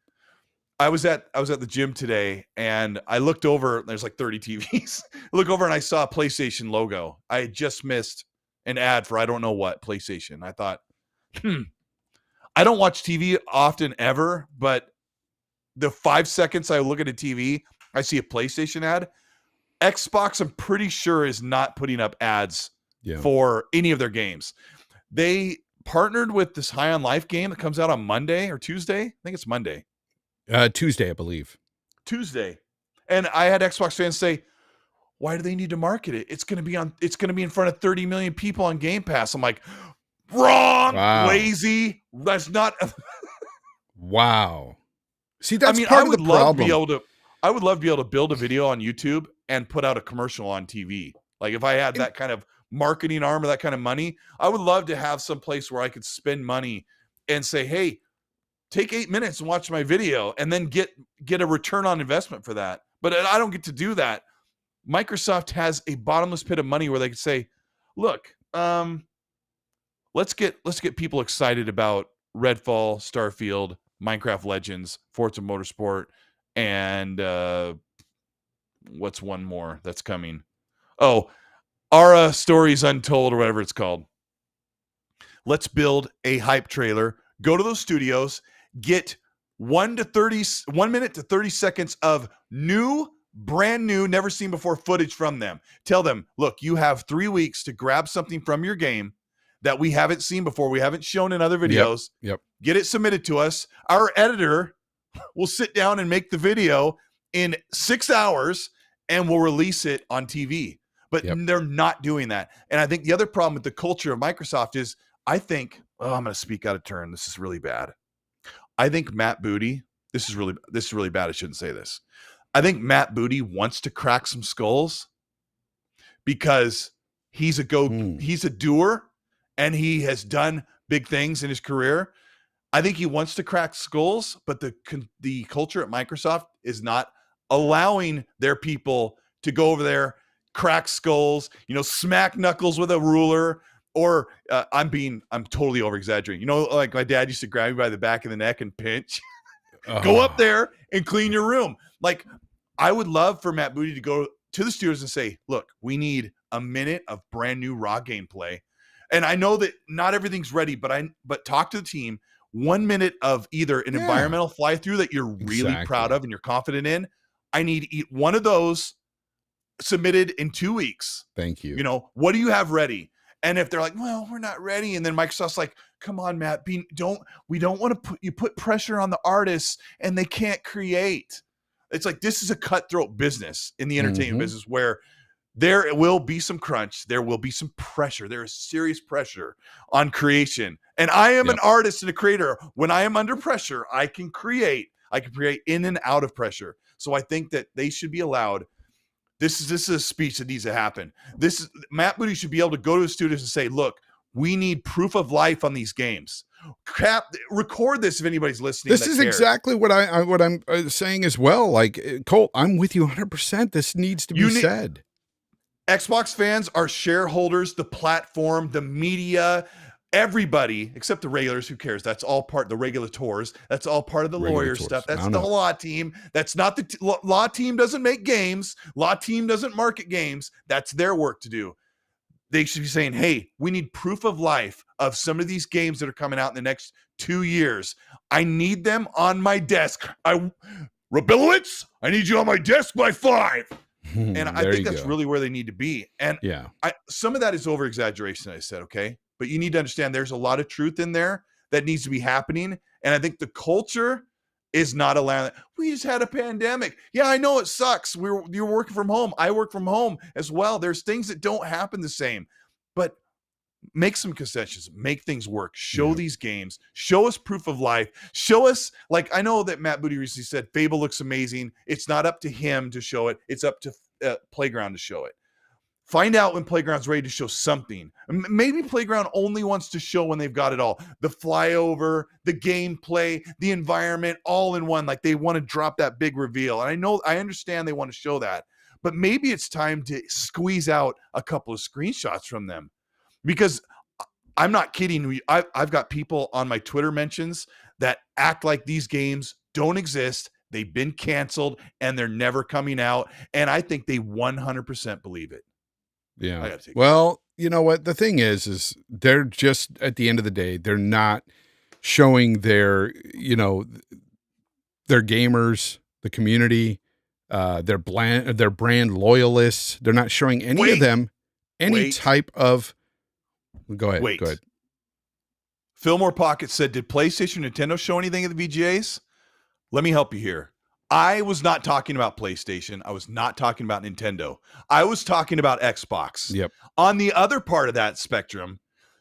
I was at the gym today and I looked over, there's like 30 TVs. I look over and I saw a PlayStation logo. I had just missed an ad for I don't know what PlayStation. I thought, I don't watch TV often ever, but the 5 seconds I look at a TV, I see a PlayStation ad. Xbox, I'm pretty sure, is not putting up ads for any of their games. They partnered with this High on Life game that comes out on Monday or Tuesday. I think it's Monday. Tuesday, I believe. Tuesday. And I had Xbox fans say, why do they need to market it? It's going to be in front of 30 million people on Game Pass. I'm like, wrong, lazy. That's not. Wow. See, that's part of the problem. I would love to be able to build a video on YouTube and put out a commercial on TV. Like if I had that kind of marketing arm or that kind of money, I would love to have some place where I could spend money and say, hey, take 8 minutes and watch my video and then get a return on investment for that. But I don't get to do that. Microsoft has a bottomless pit of money where they could say, look, let's get people excited about Redfall, Starfield, Minecraft Legends, Forza Motorsport, and what's one more that's coming? Oh, Ara Stories Untold or whatever it's called. Let's build a hype trailer, go to those studios, get 1 minute to 30 seconds of brand new, never seen before footage from them. Tell them, look, you have 3 weeks to grab something from your game that we haven't seen before, we haven't shown in other videos. Yep. Get it submitted to us. Our editor will sit down and make the video in 6 hours and we'll release it on TV. But they're not doing that. And I think the other problem with the culture of Microsoft is, I'm going to speak out of turn. This is really bad. I think Matt Booty, this is really bad. I shouldn't say this. I think Matt Booty wants to crack some skulls because he's a doer and he has done big things in his career. I think he wants to crack skulls, but the culture at Microsoft is not allowing their people to go over there, crack skulls, smack knuckles with a ruler, or I'm totally over exaggerating. Like my dad used to grab me by the back of the neck and pinch. Go up there and clean your room. Like I would love for Matt Booty to go to the studios and say, look, we need a minute of brand new raw gameplay. And I know that not everything's ready, but talk to the team. 1 minute of either an environmental fly through that you're really proud of and you're confident in. I need one of those submitted in 2 weeks. Thank you. What do you have ready? And if they're like, well, we're not ready. And then Microsoft's like, come on, Matt, we don't want to put pressure on the artists and they can't create. It's like, this is a cutthroat business in the entertainment business where there will be some crunch. There will be some pressure. There is serious pressure on creation. And I am an artist and a creator. When I am under pressure, I can create. I can create in and out of pressure. So I think that they should be allowed. This is a speech that needs to happen. Matt Booty should be able to go to his students and say, look, we need proof of life on these games. Record this if anybody's listening. This is exactly what I'm saying as well. Like, Colt, I'm with you 100%. This needs to be said. Xbox fans are shareholders, the platform, the media, everybody except the regulars. Who cares? That's all part of the regulators. That's all part of the lawyer stuff. That's the law team. That's not the law team. Doesn't make games. Law team doesn't market games. That's their work to do. They should be saying, hey, we need proof of life of some of these games that are coming out in the next 2 years. I need them on my desk. Rabilowitz, I need you on my desk by 5. And I think that's really where they need to be. And some of that is over exaggeration, I said, okay? But you need to understand there's a lot of truth in there that needs to be happening. And I think the culture is not allowing that. We just had a pandemic. Yeah, I know it sucks. You're working from home. I work from home as well. There's things that don't happen the same. But make some concessions. Make things work. Show these games. Show us proof of life. Show us, like, I know that Matt Booty recently said Fable looks amazing. It's not up to him to show it. It's up to Playground to show it. Find out when Playground's ready to show something. Maybe Playground only wants to show when they've got it all. The flyover, the gameplay, the environment, all in one. Like, they want to drop that big reveal. And I understand they want to show that. But maybe it's time to squeeze out a couple of screenshots from them. Because I'm not kidding. I've got people on my Twitter mentions that act like these games don't exist. They've been canceled and they're never coming out. And I think they 100% believe it. Yeah. Well, you know what? The thing is they're just, at the end of the day, they're not showing their gamers, the community, their brand loyalists. They're not showing any of them any type of. Go ahead. Fillmore Pocket said, did PlayStation Nintendo show anything at the VGAs? Let me help you here. I was not talking about PlayStation. I was not talking about Nintendo. I was talking about Xbox. Yep. On the other part of that spectrum,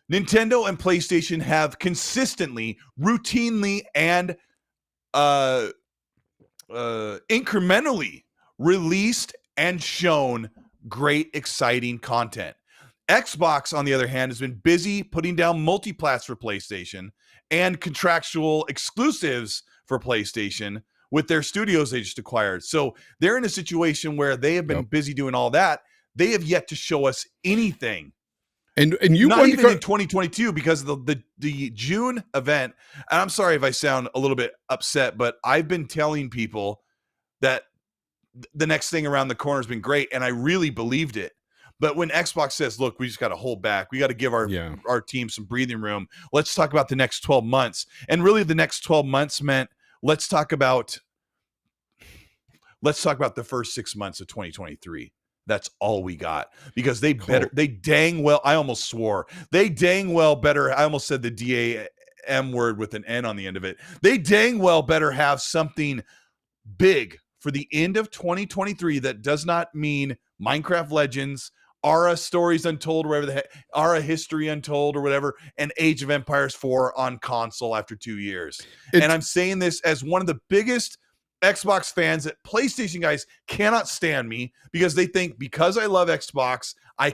Nintendo and PlayStation have consistently, routinely, and incrementally released and shown great, exciting content. Xbox, on the other hand, has been busy putting down multi-plats for PlayStation and contractual exclusives for PlayStation with their studios they just acquired. So they're in a situation where they have been busy doing all that. They have yet to show us anything. And you not even in 2022 because of the June event. And I'm sorry if I sound a little bit upset, but I've been telling people that the next thing around the corner has been great, and I really believed it. But when Xbox says, look, we just got to hold back. We got to give our team some breathing room. Let's talk about the next 12 months. And really the next 12 months meant let's talk about the first 6 months of 2023. That's all we got, because they dang well, I almost swore. They dang well better. I almost said the DAM word with an N on the end of it. They dang well better have something big for the end of 2023 that does not mean Minecraft Legends, Ara Stories Untold, or whatever the heck, Ara History Untold, or whatever, and Age of Empires 4 on console after 2 years. And I'm saying this as one of the biggest Xbox fans that PlayStation guys cannot stand me because they think because I love Xbox, I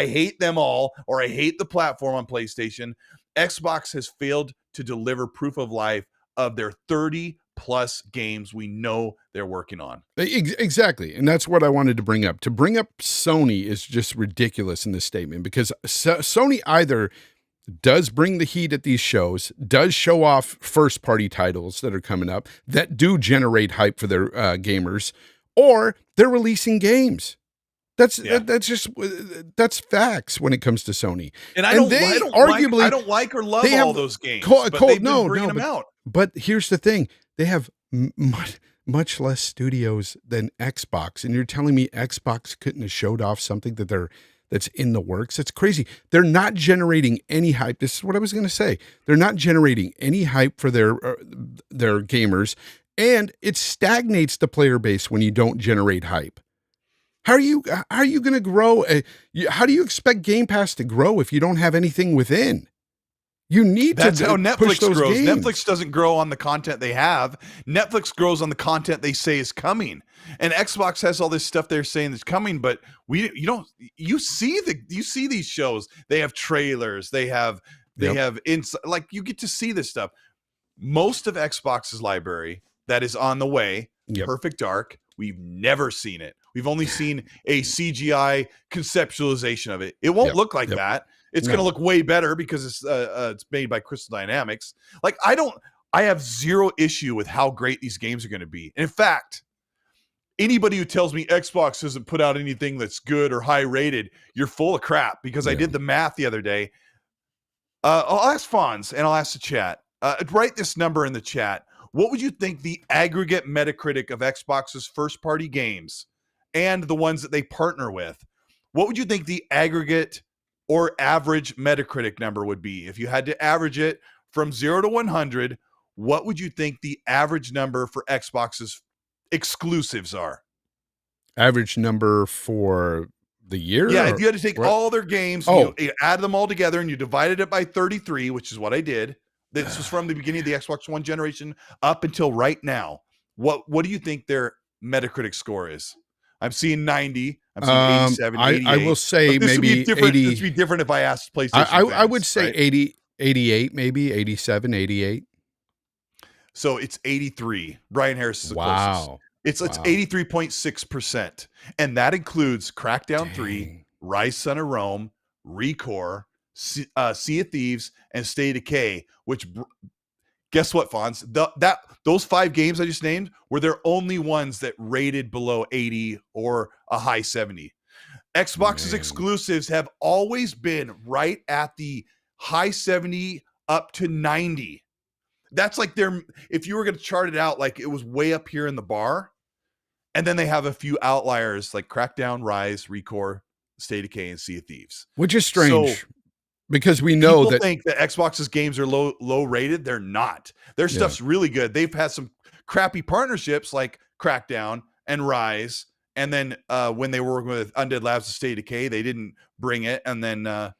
hate them all, or I hate the platform on PlayStation. Xbox has failed to deliver proof of life of their 30 plus games we know they're working on. Exactly. And that's what I wanted to bring up. To bring up Sony is just ridiculous in this statement, because Sony either does bring the heat at these shows, does show off first party titles that are coming up that do generate hype for their gamers, or they're releasing games. That's facts when it comes to Sony. And I don't like or love all those games. But they've been bringing them out. But here's the thing: they have much less studios than Xbox, and you're telling me Xbox couldn't have showed off something that's in the works? It's crazy. They're not generating any hype. This is what I was going to say. They're not generating any hype for their gamers, and it stagnates the player base when you don't generate hype. How are you going to grow? How do you expect Game Pass to grow if you don't have anything within? You need That's to how push Netflix those grows. games. Netflix doesn't grow on the content they have. Netflix grows on the content they say is coming. And Xbox has all this stuff they're saying is coming, but you see these shows. They have trailers. They have like you get to see this stuff. Most of Xbox's library that is on the way, Perfect Dark, we've never seen it. We've only seen a CGI conceptualization of it. It won't look like that. It's going to look way better because it's made by Crystal Dynamics. Like I have zero issue with how great these games are going to be. In fact, anybody who tells me Xbox doesn't put out anything that's good or high rated, you're full of crap, because I did the math the other day. I'll ask Fonz and I'll ask the chat. Write this number in the chat. What would you think the aggregate Metacritic of Xbox's first-party games and the ones that they partner with, what would you think the aggregate or average Metacritic number would be? If you had to average it from 0 to 100, what would you think the average number for Xbox's exclusives are? Average number for the year? Yeah, if you had to take all their games, you add them all together and you divided it by 33, which is what I did. This was from the beginning of the Xbox One generation up until right now. What do you think their Metacritic score is? I'm seeing 90. I'm seeing 87, 88. I will say maybe 80. This would be different if I asked PlayStation fans, I would say 80, 88, maybe 87, 88. So it's 83. Brian Harris is the closest. It's 83.6%. And that includes Crackdown 3, Rise Son of Rome, Recore, Sea of Thieves, and State of Decay, which guess what, Fonz? Those 5 games I just named were their only ones that rated below 80 or a high 70. Xbox's exclusives have always been right at the high 70 up to 90. That's like if you were going to chart it out, like it was way up here in the bar. And then they have a few outliers like Crackdown, Rise, Recore, State of Decay, and Sea of Thieves. Which is strange. Because we know people that think that Xbox's games are low rated. They're not. Their stuff's really good. They've had some crappy partnerships like Crackdown and Rise, and then when they were working with Undead Labs' State of Decay, they didn't bring it. And then I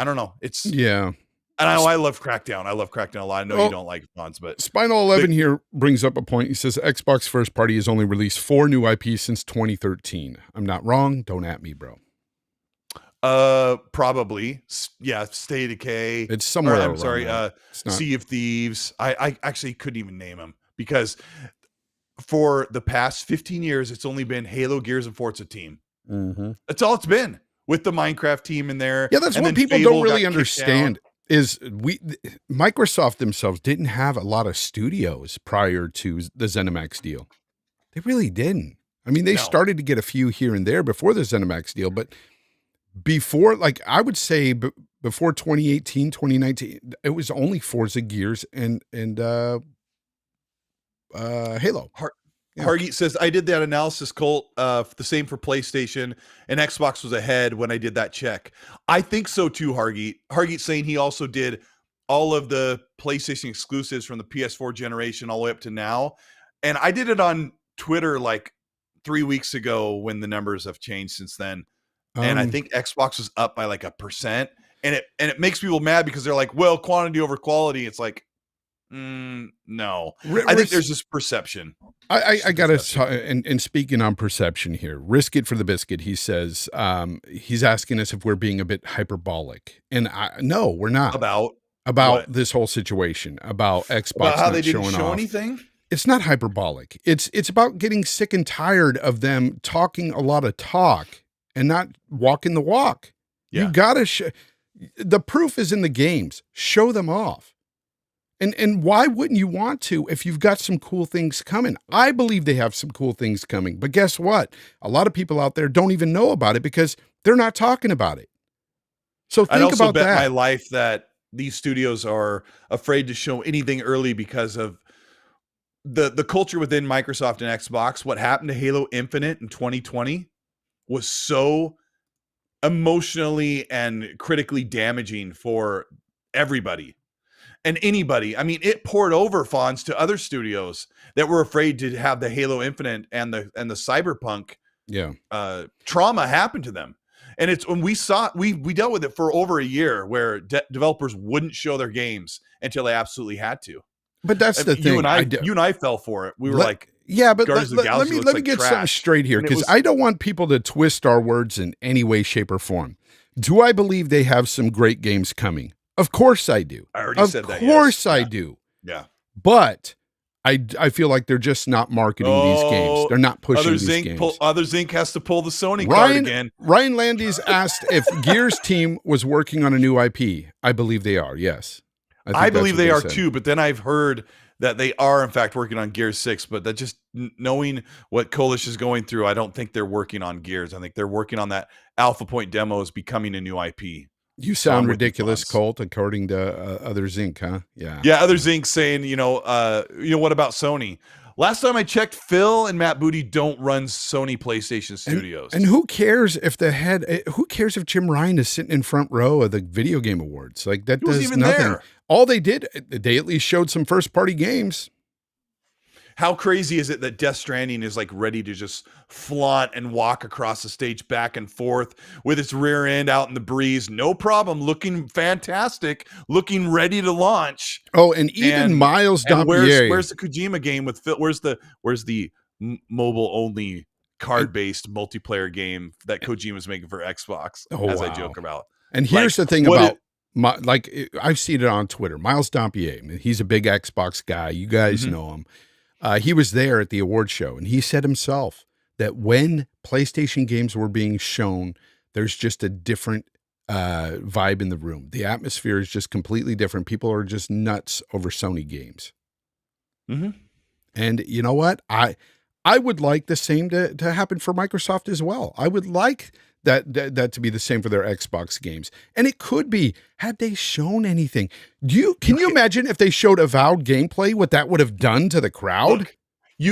don't know. And I love Crackdown. I love Crackdown a lot. I know you don't like Fonz, but Spinal 11 here brings up a point. He says Xbox first party has only released 4 new IPs since 2013. I'm not wrong. Don't at me, bro. Probably. Yeah, State of Decay. It's somewhere. I'm sorry. Sea of Thieves. I actually couldn't even name them because for the past 15 years, it's only been Halo, Gears, and Forza team. Mm-hmm. That's all it's been, with the Minecraft team in there. Yeah, that's what people don't really understand. Is Microsoft themselves didn't have a lot of studios prior to the ZeniMax deal. They really didn't. I mean, they started to get a few here and there before the ZeniMax deal, but before, like I would say before 2018, 2019, it was only Forza, Gears, and Halo. Hargeet says, I did that analysis, Colt, the same for PlayStation, and Xbox was ahead when I did that check. I think so too, Hargeet. Hargeet's saying he also did all of the PlayStation exclusives from the PS4 generation all the way up to now. And I did it on Twitter like 3 weeks ago when the numbers have changed since then. And I think Xbox was up by like 1%. And it makes people mad because they're like, well, quantity over quality. It's like, no. I think there's this perception. I got to, and speaking on perception here, Risk It for the Biscuit, he says, he's asking us if we're being a bit hyperbolic. And no, we're not. About this whole situation, about Xbox about how not they didn't showing show off. anything? It's not hyperbolic. It's about getting sick and tired of them talking a lot of talk and not walking the walk. Yeah. You got to the proof is in the games. Show them off. And why wouldn't you want to if you've got some cool things coming? I believe they have some cool things coming. But guess what? A lot of people out there don't even know about it because they're not talking about it. So think I'd also about bet that. my life that these studios are afraid to show anything early because of the culture within Microsoft and Xbox. What happened to Halo Infinite in 2020 was so emotionally and critically damaging for everybody. And anybody, I mean, it poured over, Fonz, to other studios that were afraid to have the Halo Infinite and the Cyberpunk trauma happened to them. And it's when we dealt with it for over a year where developers wouldn't show their games until they absolutely had to. But that's the thing. You and I fell for it. We were like, yeah, but let me get something straight here, because I don't want people to twist our words in any way, shape, or form. Do I believe they have some great games coming? Of course I do. I already said that. Of course I do. Yeah. But I feel like they're just not marketing these games. They're not pushing these games. Others Inc. has to pull the Sony card again. Ryan Landis asked if Gears team was working on a new IP. I believe they are, yes. I believe they are too, but then I've heard that they are, in fact, working on Gears 6, but that just knowing what Coalition is going through, I don't think they're working on Gears. I think they're working on that Alpha Point demo is becoming a new IP. You sound ridiculous, Colt, according to Others Inc., huh? Yeah. Yeah, Others Inc. saying, what about Sony? Last time I checked, Phil and Matt Booty don't run Sony PlayStation Studios. And who cares if who cares if Jim Ryan is sitting in front row of the video game awards? Like, that does nothing. There. All they did, they at least showed some first party games. How crazy is it that Death Stranding is like ready to just flaunt and walk across the stage back and forth with its rear end out in the breeze? No problem. Looking fantastic. Looking ready to launch. Oh, and even Miles Dampier. Where's the Kojima game with Phil? Where's the mobile only card based multiplayer game that Kojima's making for Xbox? I joke about. And here's the thing about I've seen it on Twitter. Miles Dampier. He's a big Xbox guy. You guys know him. He was there at the award show, and he said himself that when PlayStation games were being shown, there's just a different vibe in the room. The atmosphere is just completely different. People are just nuts over Sony games. And you know what? I would like the same to happen for Microsoft as well. I would like that to be the same for their Xbox games. And it could be, had they shown anything. Can you imagine if they showed Avowed gameplay, what that would have done to the crowd? Look,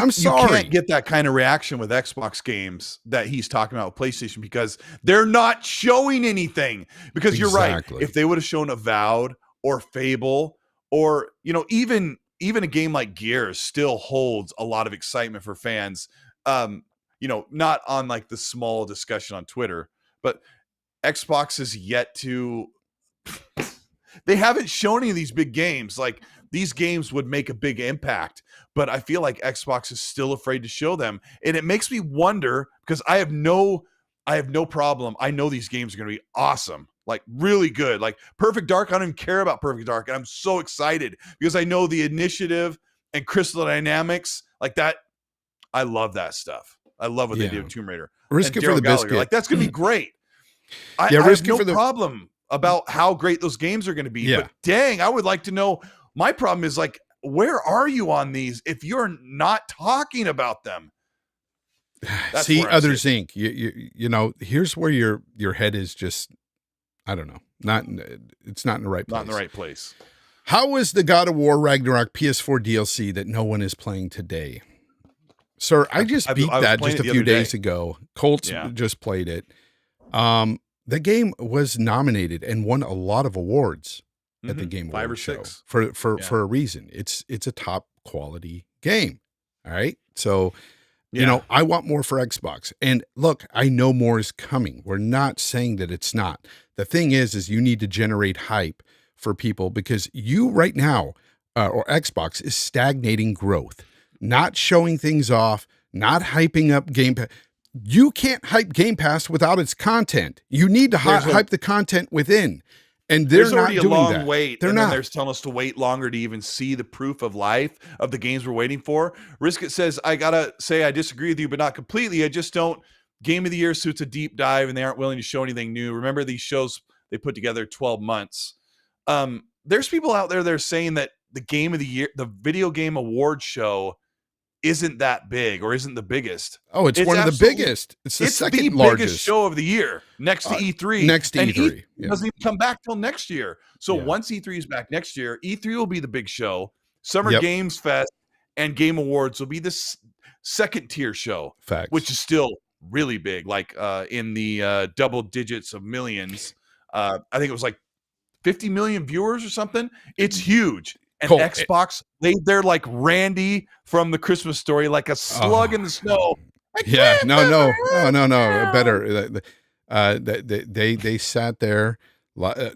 I'm sorry. You can't get that kind of reaction with Xbox games that he's talking about with PlayStation because they're not showing anything. Because you're right. If they would have shown Avowed or Fable or, even a game like Gears still holds a lot of excitement for fans. Not on like the small discussion on Twitter, but Xbox is yet to, they haven't shown any of these big games. Like these games would make a big impact, but I feel like Xbox is still afraid to show them. And it makes me wonder because I have no problem. I know these games are going to be awesome, like really good, like Perfect Dark. I don't even care about Perfect Dark. And I'm so excited because I know the initiative and Crystal Dynamics like that. I love that stuff. I love what they did with Tomb Raider. Risk it for the biscuit. Like, that's going to be great. I have no problem about how great those games are going to be. But dang, I would like to know. My problem is like, where are you on these if you're not talking about them? See, Others Inc. Here's where your head is just, I don't know. It's not in the right place. Not in the right place. How is the God of War Ragnarok PS4 DLC that no one is playing today? Sir, I just beat that just a few days ago. Colt's just played it. The game was nominated and won a lot of awards at the Game Awards show for a reason. It's a top quality game. All right. So, I want more for Xbox. And look, I know more is coming. We're not saying that it's not. The thing is you need to generate hype for people because you right now, or Xbox is stagnating growth. Not showing things off, not hyping up Game Pass. You can't hype Game Pass without its content. You need to hype the content within. And they're not doing that. There's already a long wait. They're not. They're telling us to wait longer to even see the proof of life of the games we're waiting for. Riskit says, I got to say I disagree with you, but not completely. I just don't. Game of the Year suits a deep dive, and they aren't willing to show anything new. Remember these shows they put together 12 months. There's people out there that are saying that the Game of the Year, the Video Game Award show, isn't that big or isn't the biggest. Oh, it's one of the biggest. It's the second largest biggest show of the year next to E3. Next to E3. It doesn't even come back till next year. So once E3 is back next year, E3 will be the big show. Summer Games Fest and Game Awards will be this second tier show, which is still really big, like in the double digits of millions. I think it was like 50 million viewers or something. It's huge. And Colt, Xbox laid there like Randy from the Christmas Story, like a slug in the snow. Yeah, no. Better. They sat there.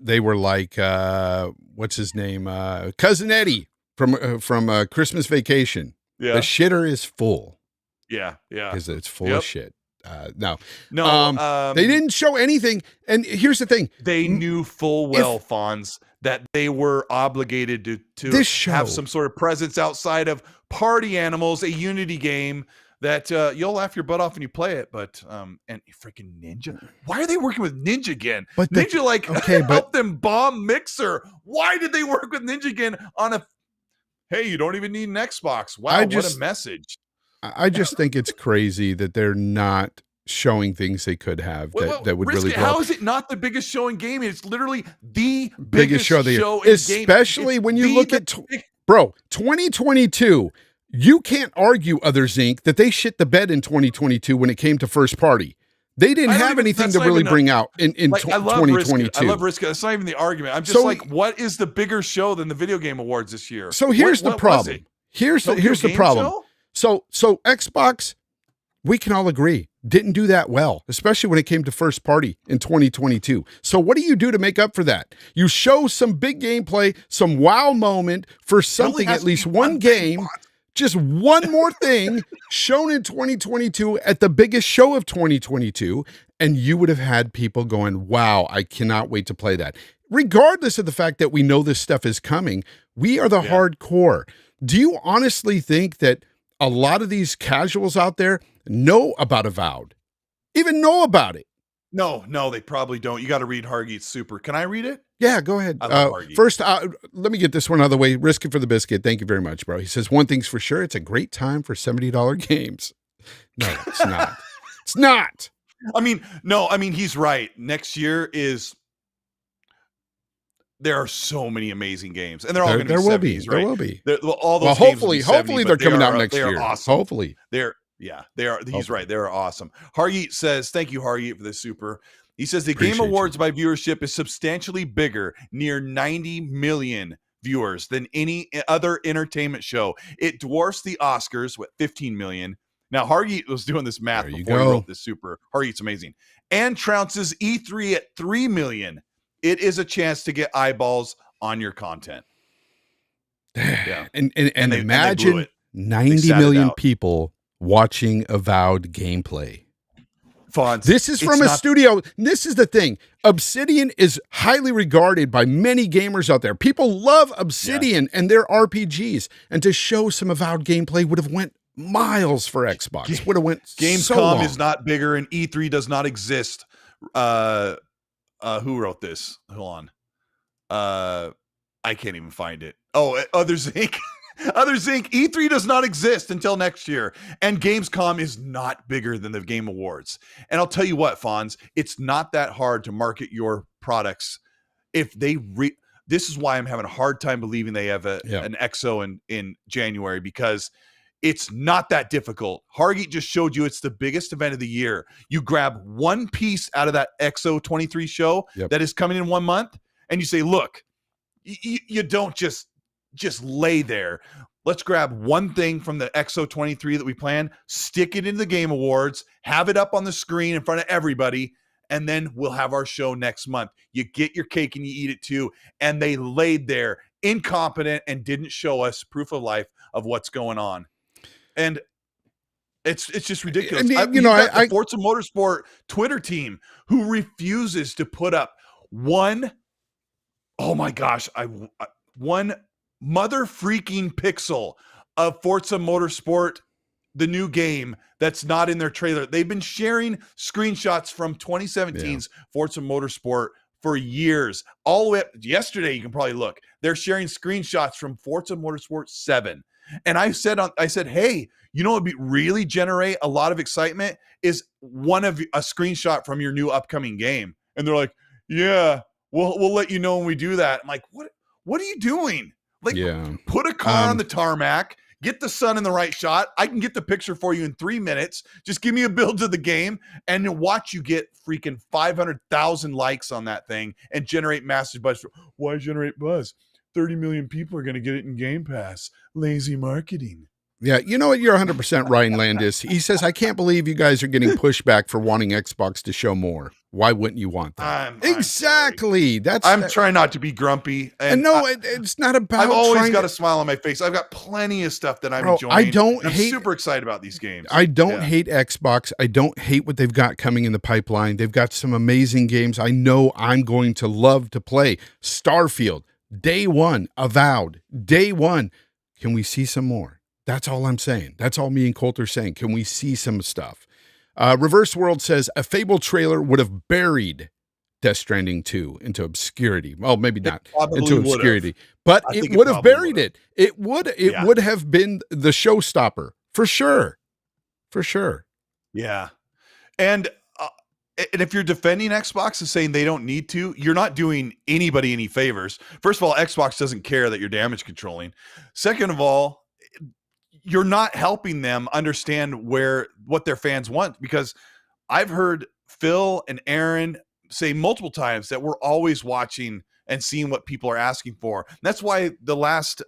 They were like, what's his name? Cousin Eddie from Christmas Vacation. Yeah. The shitter is full. Yeah. Because it's full of shit. No, they didn't show anything. And here's the thing: they knew full well, Fonz, that they were obligated to have some sort of presence outside of Party Animals, a Unity game that you'll laugh your butt off when you play it. But and freaking Ninja, why are they working with Ninja again? But Ninja helped them bomb Mixer. Why did they work with Ninja again on a? Hey, you don't even need an Xbox. Wow, what a message. I just think it's crazy that they're not showing things they could have that would really grow. How is it not the biggest show in gaming? It's literally the biggest show in gaming. Especially when you look at, 2022, you can't argue, Others Inc., that they shit the bed in 2022 when it came to first party. They didn't have anything to really bring out in 2022. I love Risk. That's not even the argument. I'm just what is the bigger show than the Video Game Awards this year? So here's the problem. Here's the problem. Show? So Xbox, we can all agree, didn't do that well, especially when it came to first party in 2022. So what do you do to make up for that? You show some big gameplay, some wow moment for something, at least one game, just one more thing shown in 2022 at the biggest show of 2022, and you would have had people going, wow, I cannot wait to play that. Regardless of the fact that we know this stuff is coming, we are the hardcore. Do you honestly think that a lot of these casuals out there know about Avowed, even know about it? No, they probably don't. You got to read Hargeet's Super. Can I read it? Yeah, go ahead. First, let me get this one out of the way. Risk it for the biscuit. Thank you very much, bro. He says, one thing's for sure, it's a great time for $70 games. No, it's not. It's not. I mean, he's right. Next year there are so many amazing games, and they're all going to be 70s, right? There will be. All those games will be 70, hopefully they're coming out next year. Awesome. Hopefully. They are. He's right. They're awesome. Hargeet says, thank you, Hargeet, for this super. He says the Game Awards by viewership is substantially bigger, near 90 million viewers than any other entertainment show. It dwarfs the Oscars with 15 million. Now, Hargeet was doing this math before he wrote this super. Hargeet's amazing. And trounces E3 at 3 million. It is a chance to get eyeballs on your content. Yeah. And imagine 90 million people watching Avowed gameplay. Fonz, this is from a studio. This is the thing. Obsidian is highly regarded by many gamers out there. People love Obsidian and their RPGs. And to show some Avowed gameplay would have went miles for Xbox. Would have went Gamescom so long. is not bigger and E3 does not exist. Who wrote this? Hold on. I can't even find it. Oh, Others Inc. Others Inc. E3 does not exist until next year, and Gamescom is not bigger than the Game Awards. And I'll tell you what, Fonz, it's not that hard to market your products. If they this is why I'm having a hard time believing they have an EXO in January, because it's not that difficult. Hargeet just showed you it's the biggest event of the year. You grab one piece out of that EXO 23 show that is coming in 1 month, and you say, look, you don't just lay there. Let's grab one thing from the EXO 23 that we plan, stick it into the Game Awards, have it up on the screen in front of everybody, and then we'll have our show next month. You get your cake and you eat it too. And they laid there incompetent and didn't show us proof of life of what's going on. And it's just ridiculous. The Forza Motorsport Twitter team who refuses to put up one mother freaking pixel of Forza Motorsport, the new game that's not in their trailer. They've been sharing screenshots from 2017's Forza Motorsport for years. All the way up yesterday, you can probably look. They're sharing screenshots from Forza Motorsport 7. And I said, hey, you know what would really generate a lot of excitement is a screenshot from your new upcoming game. And they're like, yeah, we'll let you know when we do that. I'm like, what are you doing? Like, put a car on the tarmac, get the sun in the right shot. I can get the picture for you in 3 minutes. Just give me a build to the game and watch you get freaking 500,000 likes on that thing and generate massive buzz. Why generate buzz? 30 million people are going to get it in Game Pass. Lazy marketing. Yeah, you know what? You're 100% Ryan Landis. He says, I can't believe you guys are getting pushback for wanting Xbox to show more. Why wouldn't you want that? Exactly. I'm trying not to be grumpy. And no, it's not about. I've always got a smile on my face. I've got plenty of stuff that I'm enjoying. I'm super excited about these games. I don't hate Xbox. I don't hate what they've got coming in the pipeline. They've got some amazing games. I know I'm going to love to play. Starfield, day one, Avowed, day one. Can we see some more? That's all I'm saying. That's all me and Colt are saying. Can we see some stuff? Reverse World says a Fable trailer would have buried Death Stranding 2 into obscurity. Well, maybe not into obscurity, but it would have buried it. It would have been the showstopper for sure. For sure. Yeah. And if you're defending Xbox and saying they don't need to, you're not doing anybody any favors. First of all, Xbox doesn't care that you're damage controlling. Second of all, you're not helping them understand what their fans want, because I've heard Phil and Aaron say multiple times that we're always watching and seeing what people are asking for. And that's why the last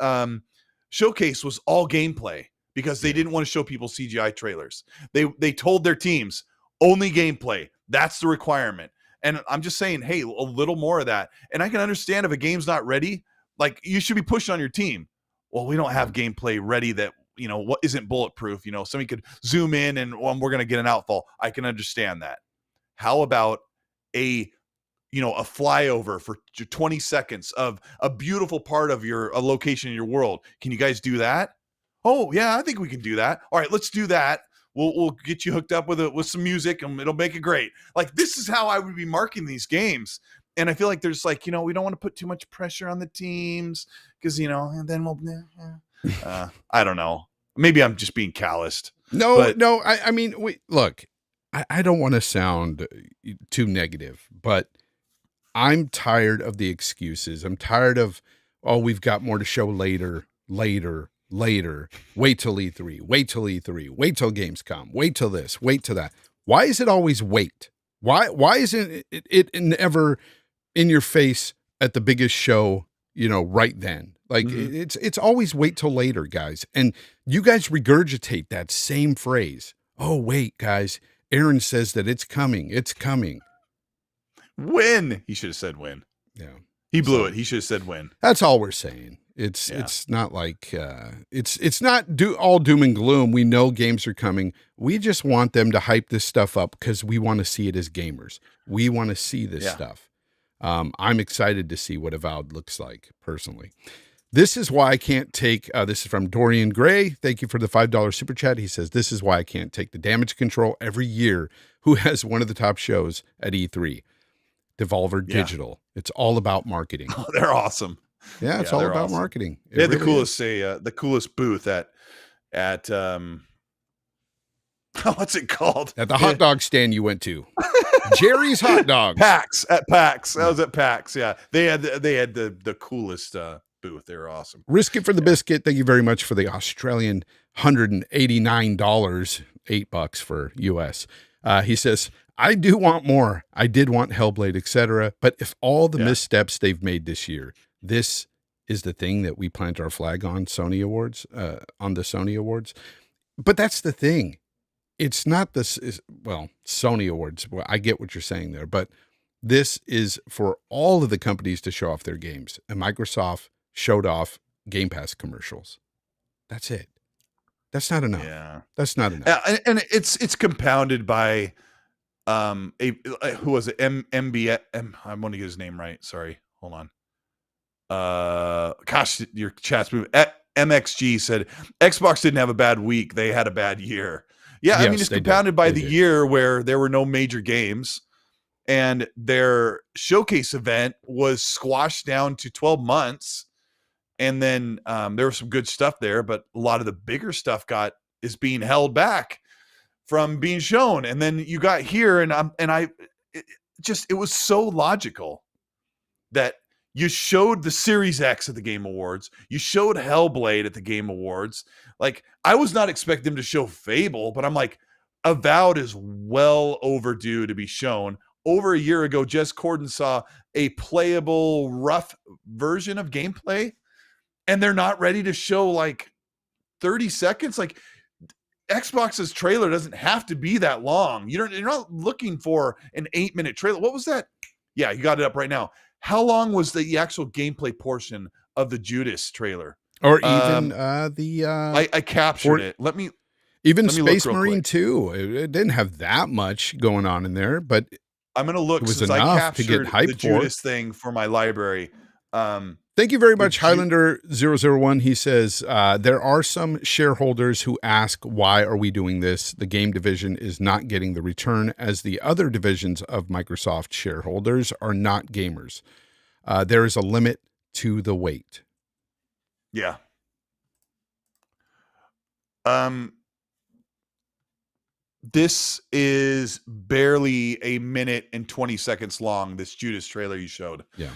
showcase was all gameplay, because they didn't want to show people CGI trailers. They told their teams only gameplay. That's the requirement. And I'm just saying, hey, a little more of that. And I can understand if a game's not ready, like you should be pushing on your team. Well, we don't have gameplay ready that, what isn't bulletproof. Somebody could zoom in and we're going to get an outfall. I can understand that. How about a flyover for 20 seconds of a beautiful part of a location in your world? Can you guys do that? Oh yeah, I think we can do that. All right, let's do that. We'll get you hooked up with some music and it'll make it great. Like, this is how I would be marking these games. And I feel like there's we don't want to put too much pressure on the teams because, and then I don't know. Maybe I'm just being calloused. No. I mean, look, I don't want to sound too negative, but I'm tired of the excuses. I'm tired of, we've got more to show later. Wait till E3, wait till Gamescom, wait till this, wait till that. Why is it always wait? Why isn't it never in your face at the biggest show, right then? Like, it's always wait till later, guys. And you guys regurgitate that same phrase. Oh, wait, guys. Aaron says that it's coming. It's coming. When? He should have said when. Yeah. He blew it. He should have said when. That's all we're saying. It's not like it's not all doom and gloom. We know games are coming. We just want them to hype this stuff up because we want to see it as gamers. We want to see this stuff. I'm excited to see what Avowed looks like personally. This is why I can't take, this is from Dorian Gray. Thank you for the $5 super chat. He says, this is why I can't take the Damage Control every year, who has one of the top shows at E3. Devolver Digital. It's all about marketing. Oh, they're awesome. Yeah, it's all about marketing. They had the coolest booth at what's it called? At the hot dog stand you went to. Jerry's Hot Dogs. PAX. I was at PAX. Yeah. They had the coolest booth. They were awesome. Risk it for the biscuit. Thank you very much for the Australian $189, $8 for US. He says, I do want more. I did want Hellblade, etc. But if all the missteps they've made this year, this is the thing that we plant our flag on Sony Awards, on the Sony Awards. But that's the thing. It's not this Sony Awards. Well, I get what you're saying there, but this is for all of the companies to show off their games. And Microsoft showed off Game Pass commercials. That's it. That's not enough. Yeah. That's not enough. And it's compounded by who was it? I want to get his name right. Sorry. Hold on. Gosh, your chat's moving. MXG said Xbox didn't have a bad week. They had a bad year. Yeah, yes, I mean, it's compounded by the year where there were no major games and their showcase event was squashed down to 12 months. And then there was some good stuff there, but a lot of the bigger stuff is being held back from being shown. And then you got here it was so logical that you showed the Series X at the Game Awards. You showed Hellblade at the Game Awards. Like, I was not expecting them to show Fable, but I'm like, Avowed is well overdue to be shown. Over a year ago, Jez Corden saw a playable, rough version of gameplay, and they're not ready to show, like, 30 seconds. Like Xbox's trailer doesn't have to be that long. You're not looking for an 8-minute trailer. What was that? Yeah, you got it up right now. How long was the actual gameplay portion of the Judas trailer? Or even I captured it. Even Space Marine 2. It didn't have that much going on in there, but I'm gonna look. It was since enough I captured to get hyped the Judas thing for my library. Thank you very much, Highlander001. He says, there are some shareholders who ask, why are we doing this? The game division is not getting the return as the other divisions of Microsoft shareholders are not gamers. There is a limit to the wait. Yeah. This is barely a minute and 20 seconds long, this Judas trailer you showed. Yeah.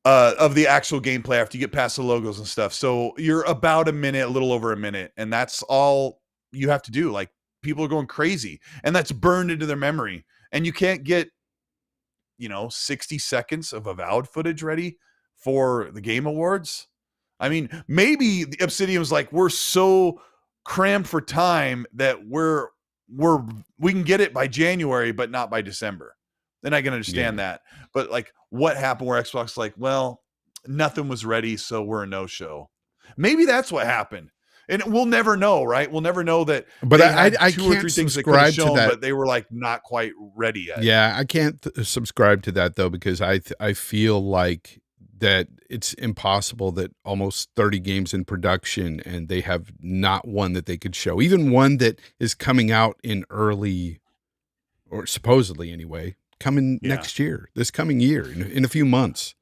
Of the actual gameplay after you get past the logos and stuff. So you're about a minute, a little over a minute, and that's all you have to do. Like, people are going crazy, and that's burned into their memory. And you can't get, 60 seconds of Avowed footage ready for the Game Awards. I mean, maybe the Obsidian was like, we're so crammed for time that we can get it by January, but not by December. Then I can understand that. But like, what happened where Xbox like, well, nothing was ready, so we're a no-show. Maybe that's what happened. And we'll never know, right? We'll never know that. But I two or can't three things subscribe to that. But they were like not quite ready yet. Yeah, I can't subscribe to that though, because I feel like that it's impossible that almost 30 games in production and they have not one that they could show, even one that is coming out in early, or supposedly anyway, coming next year, this coming year, in a few months.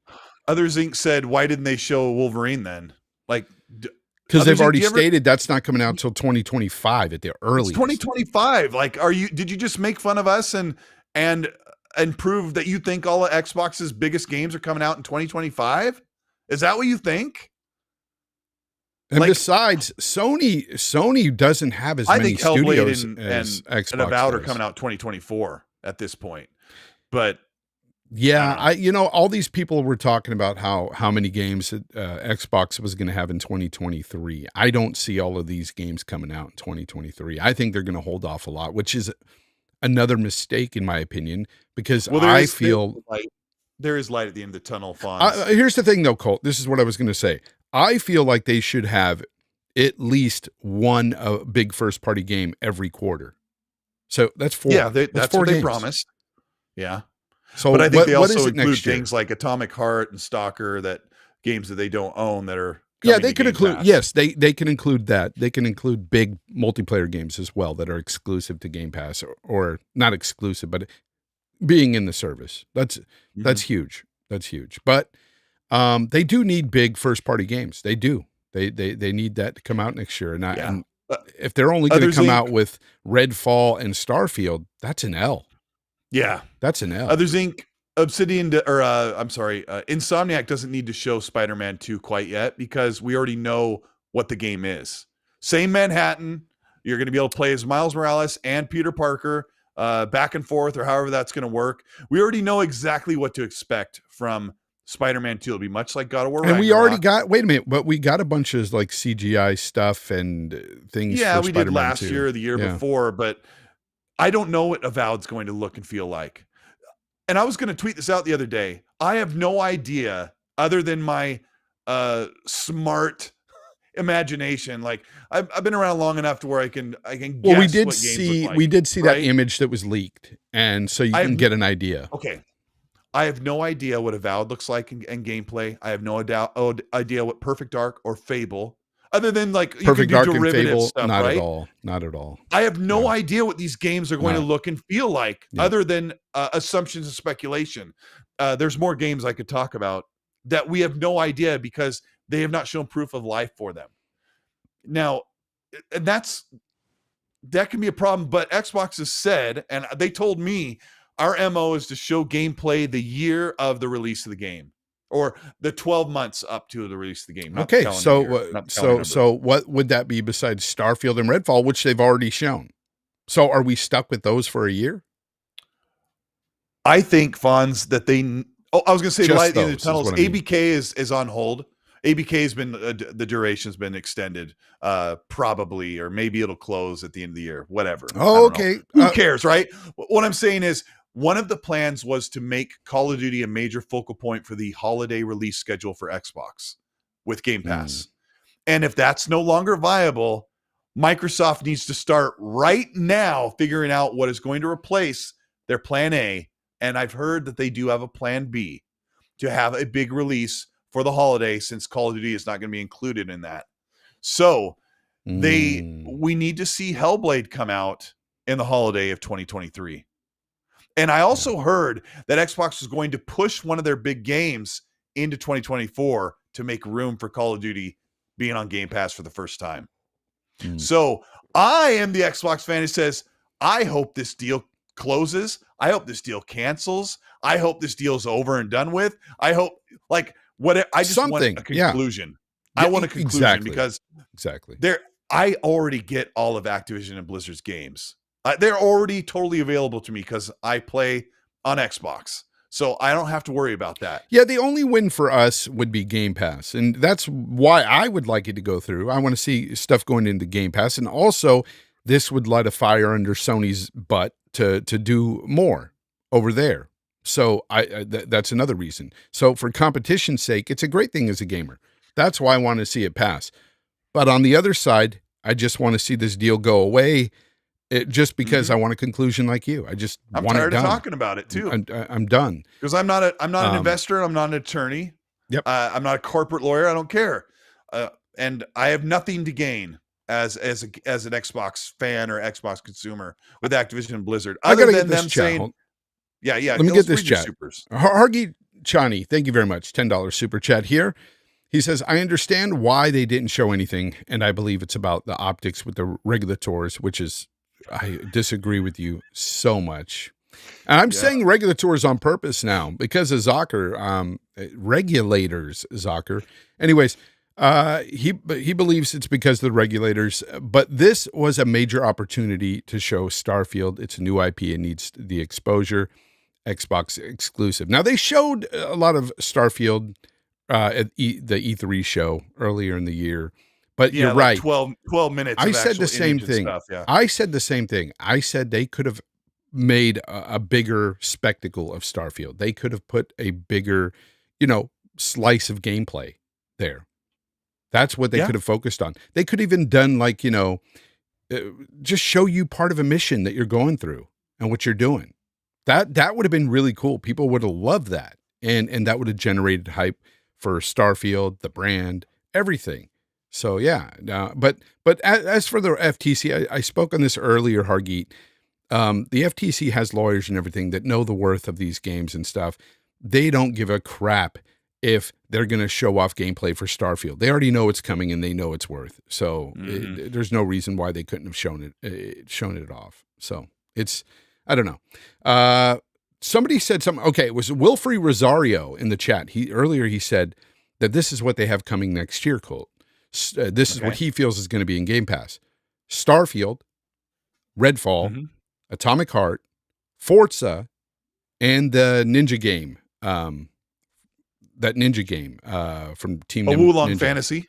Others Inc. said, why didn't they show Wolverine then? Like, because they've already stated that's not coming out until 2025 at the earliest. 2025. Like, did you just make fun of us and prove that you think all of Xbox's biggest games are coming out in 2025? Is that what you think? And besides, Sony doesn't have as many studios as Xbox and Avowed are coming out 2024 at this point. But yeah, all these people were talking about how many games Xbox was going to have in 2023. I don't see all of these games coming out in 2023. I think they're going to hold off a lot, which is another mistake in my opinion, because I feel there is light at the end of the tunnel. Fonz. Here's the thing though, Colt, this is what I was going to say. I feel like they should have at least one big first party game every quarter. So that's 4. Yeah, that's what they promised. Yeah. So, but I think they also include things like Atomic Heart and Stalker, games that they don't own that are. Yeah, they can include. Pass. Yes, they can include that. They can include big multiplayer games as well that are exclusive to Game Pass, or not exclusive, but being in the service. That's huge. That's huge. But they do need big first party games. They do. They need that to come out next year. And if they're only going to come out with Redfall and Starfield, that's an L. Yeah, that's an L. Others Inc. Insomniac doesn't need to show Spider-Man 2 quite yet because we already know what the game is. Same Manhattan. You're going to be able to play as Miles Morales and Peter Parker back and forth, or however that's going to work. We already know exactly what to expect from Spider-Man 2. It'll be much like God of War. And we already got, wait a minute, but we got a bunch of like CGI stuff and things. Yeah, for we Spider-Man did last 2. year or the year before, but I don't know what Avowed's going to look and feel like. And I was going to tweet this out the other day. I have no idea, other than my smart imagination. Like I've been around long enough to where I can guess. Well, we did see that image that was leaked, and so you can get an idea. Okay, I have no idea what Avowed looks like in gameplay. I have no idea what Perfect Dark or Fable. Other than like Perfect Dark and Fable, stuff, not right? at all. Not at all. I have no idea what these games are going to look and feel like, other than assumptions and speculation. There's more games I could talk about that we have no idea because they have not shown proof of life for them. Now, and that can be a problem. But Xbox has said, and they told me, our MO is to show gameplay the year of the release of the game. Or the 12 months up to the release of the game. Okay, so what would that be besides Starfield and Redfall, which they've already shown? So are we stuck with those for a year? I think, Fonz, that I was going to say light at the end of the tunnels. ABK is on hold, ABK's been the duration's been extended, probably, or maybe it'll close at the end of the year. Whatever. Oh, okay. Who cares, right? What I'm saying is, one of the plans was to make Call of Duty a major focal point for the holiday release schedule for Xbox with Game Pass. And if that's no longer viable, Microsoft needs to start right now figuring out what is going to replace their plan A. And I've heard that they do have a plan B to have a big release for the holiday, since Call of Duty is not going to be included in that. So we need to see Hellblade come out in the holiday of 2023. And I also heard that Xbox is going to push one of their big games into 2024 to make room for Call of Duty being on Game Pass for the first time. So I am the Xbox fan who says, I hope this deal closes. I hope this deal cancels. I hope this deal's over and done with. I hope, like, what I just want a conclusion. Yeah. I want a conclusion because I already get all of Activision and Blizzard's games. They're already totally available to me because I play on Xbox. So I don't have to worry about that. Yeah, the only win for us would be Game Pass. And that's why I would like it to go through. I want to see stuff going into Game Pass. And also, this would light a fire under Sony's butt to do more over there. So that's another reason. So for competition's sake, it's a great thing as a gamer. That's why I want to see it pass. But on the other side, I just want to see this deal go away. Just because I want a conclusion like you. I'm tired of talking about it too. I'm done. Because I'm not an investor. I'm not an attorney. Yep. I'm not a corporate lawyer. I don't care. And I have nothing to gain as an Xbox fan or Xbox consumer with Activision and Blizzard. Other than them saying, yeah. Let me get this chat. Hargi Chani, thank you very much. $10 super chat here. He says, I understand why they didn't show anything, and I believe it's about the optics with the regulators, which is, I disagree with you so much. And I'm saying regulators on purpose now because of Zocker, regulators, Zocker. Anyways, he believes it's because of the regulators, but this was a major opportunity to show Starfield. It's a new IP. It needs the exposure. Xbox exclusive. Now, they showed a lot of Starfield at the E3 show earlier in the year. But you're right. 12 minutes. I said the same thing. I said the same thing. I said they could have made a bigger spectacle of Starfield. They could have put a bigger, slice of gameplay there. That's what they could have focused on. They could have even done just show you part of a mission that you're going through and what you're doing. That would have been really cool. People would have loved that. And that would have generated hype for Starfield, the brand, everything. So yeah, but as for the FTC, I spoke on this earlier, Hargeet. The FTC has lawyers and everything that know the worth of these games and stuff. They don't give a crap if they're going to show off gameplay for Starfield. They already know it's coming and they know it's worth. So there's no reason why they couldn't have shown it off. So I don't know. Somebody said something. Okay, it was Wilfrey Rosario in the chat. He said that this is what they have coming next year, Colt. This is what he feels is going to be in Game Pass: Starfield, Redfall, Atomic Heart, Forza, and the Ninja game. That Ninja game from Team Wulong Ninja. Fantasy,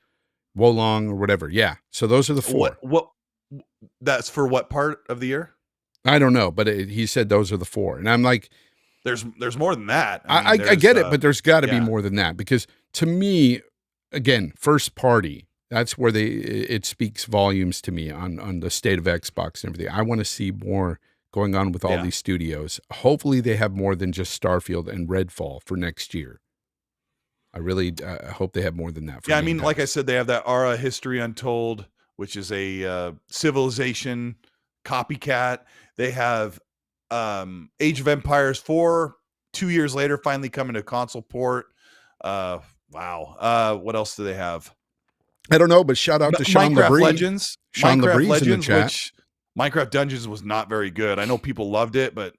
Wolong or whatever. Yeah. So those are the four. What? That's for what part of the year? I don't know, but he said those are the four, and I'm like, there's more than that. I get it, but there's got to be more than that, because to me, again, first party. That's where it speaks volumes to me on the state of Xbox and everything. I want to see more going on with all these studios. Hopefully they have more than just Starfield and Redfall for next year. I really hope they have more than that. I mean, like I said, they have that Ara History Untold, which is a Civilization copycat. They have Age of Empires 4, 2 years later, finally coming to console port. Wow. What else do they have? I don't know, but shout out to Sean Labrie. Legends. Sean Minecraft Labrie's Legends, in the chat. which Minecraft Dungeons was not very good. I know people loved it, but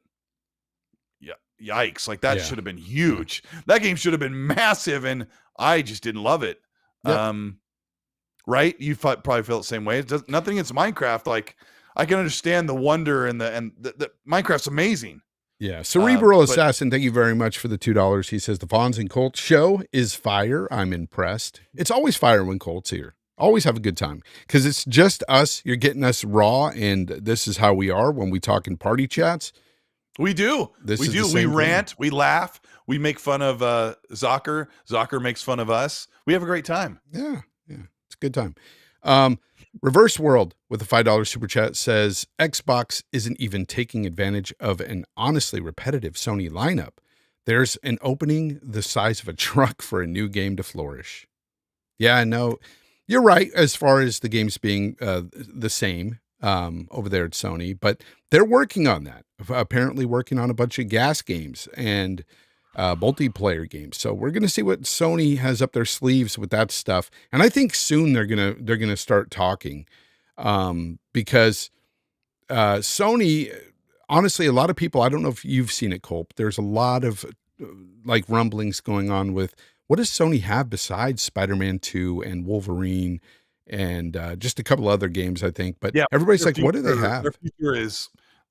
yikes. Like that should have been huge. That game should have been massive, and I just didn't love it. Yep. Right? You probably feel the same way. Nothing against Minecraft. Like, I can understand the wonder and the Minecraft's amazing. Yeah. Cerebral Assassin, thank you very much for the $2. He says the Fonz and Colt show is fire. I'm impressed. It's always fire when Colt's here. Always have a good time because it's just us. You're getting us raw, and this is how we are when we talk in party chats. We do. We rant. We laugh. We make fun of Zocker. Zocker makes fun of us. We have a great time. Yeah. It's a good time. Reverse World with a $5 super chat says Xbox isn't even taking advantage of an honestly repetitive Sony lineup. There's an opening the size of a truck for a new game to flourish. Yeah, no, you're right as far as the games being the same over there at Sony, but they're working on that. Apparently working on a bunch of gas games and multiplayer games. So we're going to see what Sony has up their sleeves with that stuff. And I think soon they're going to start talking because Sony, honestly, a lot of people, I don't know if you've seen it, Colt. There's a lot of like rumblings going on with what does Sony have besides Spider-Man 2 and Wolverine and just a couple other games, I think. But yeah, everybody's like, what do they have? Their future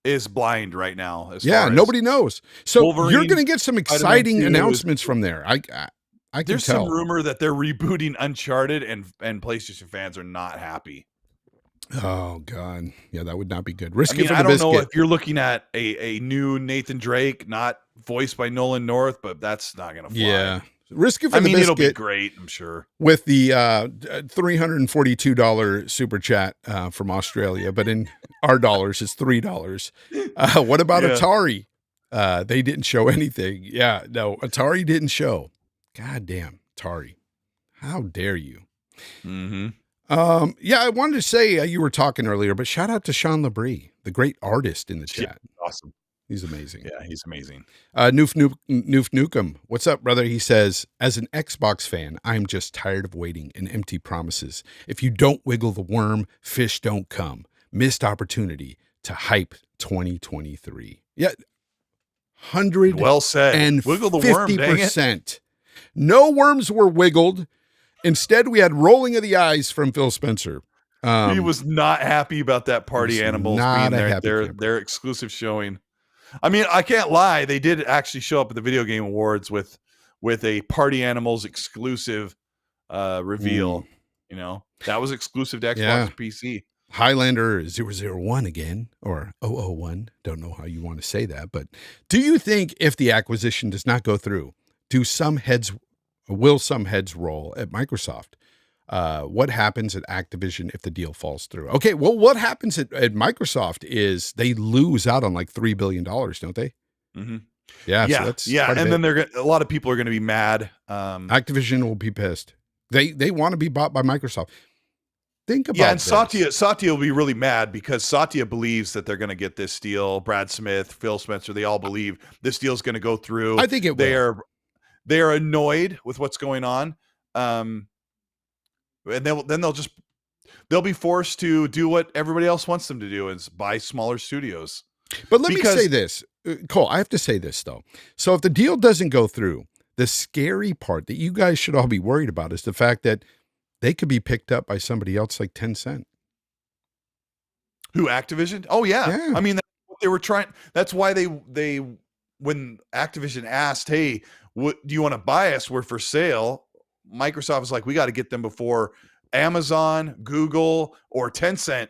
is blind right now. Nobody knows. So Wolverine, you're going to get some exciting announcements from there. I can there's tell. Some rumor that they're rebooting Uncharted and PlayStation fans are not happy. Oh God. Yeah, that would not be good. Risk it for the I don't biscuit. know if you're looking at a new Nathan Drake, not voiced by Nolan North, but that's not going to fly. Yeah. Risk it for the biscuit. It'll be great, I'm sure. With the $342 super chat from Australia, but in our dollars, it's $3. What about Atari? They didn't show anything. Yeah, no, Atari didn't show. God damn, Atari. How dare you? Mm-hmm. I wanted to say you were talking earlier, but shout out to Sean Labrie, the great artist in the chat. Awesome. He's amazing. Yeah, he's amazing. Noof Nukem. What's up, brother? He says, as an Xbox fan, I'm just tired of waiting and empty promises. If you don't wiggle the worm, fish don't come. Missed opportunity to hype 2023. Yeah. 100 well said. And wiggle the worm, dang it. No worms were wiggled. Instead, we had rolling of the eyes from Phil Spencer. He was not happy about that Party Animals being their exclusive showing. I mean, I can't lie. They did actually show up at the Video Game Awards with a Party Animals exclusive reveal. You know, that was exclusive to Xbox and PC. Highlander 001 again, or 001. Don't know how you want to say that. But do you think if the acquisition does not go through, will some heads roll at Microsoft? What happens at Activision if the deal falls through? Okay, well, what happens at Microsoft is they lose out on like $3 billion, don't they? Mm-hmm. Yeah. Yeah. So that's and then a lot of people are going to be mad. Activision will be pissed. They want to be bought by Microsoft. Think about this. Satya will be really mad because Satya believes that they're going to get this deal. Brad Smith, Phil Spencer, they all believe this deal is going to go through. I think it will. They are annoyed with what's going on. And they'll be forced to do what everybody else wants them to do, is buy smaller studios. But let me say this, Cole, I have to say this though. So if the deal doesn't go through, the scary part that you guys should all be worried about is the fact that they could be picked up by somebody else like Tencent. Who, Activision? Oh yeah. I mean, that's what they were trying. That's why they when Activision asked, hey, what do you want to buy us? We're for sale. Microsoft was like, we got to get them before Amazon, Google, or Tencent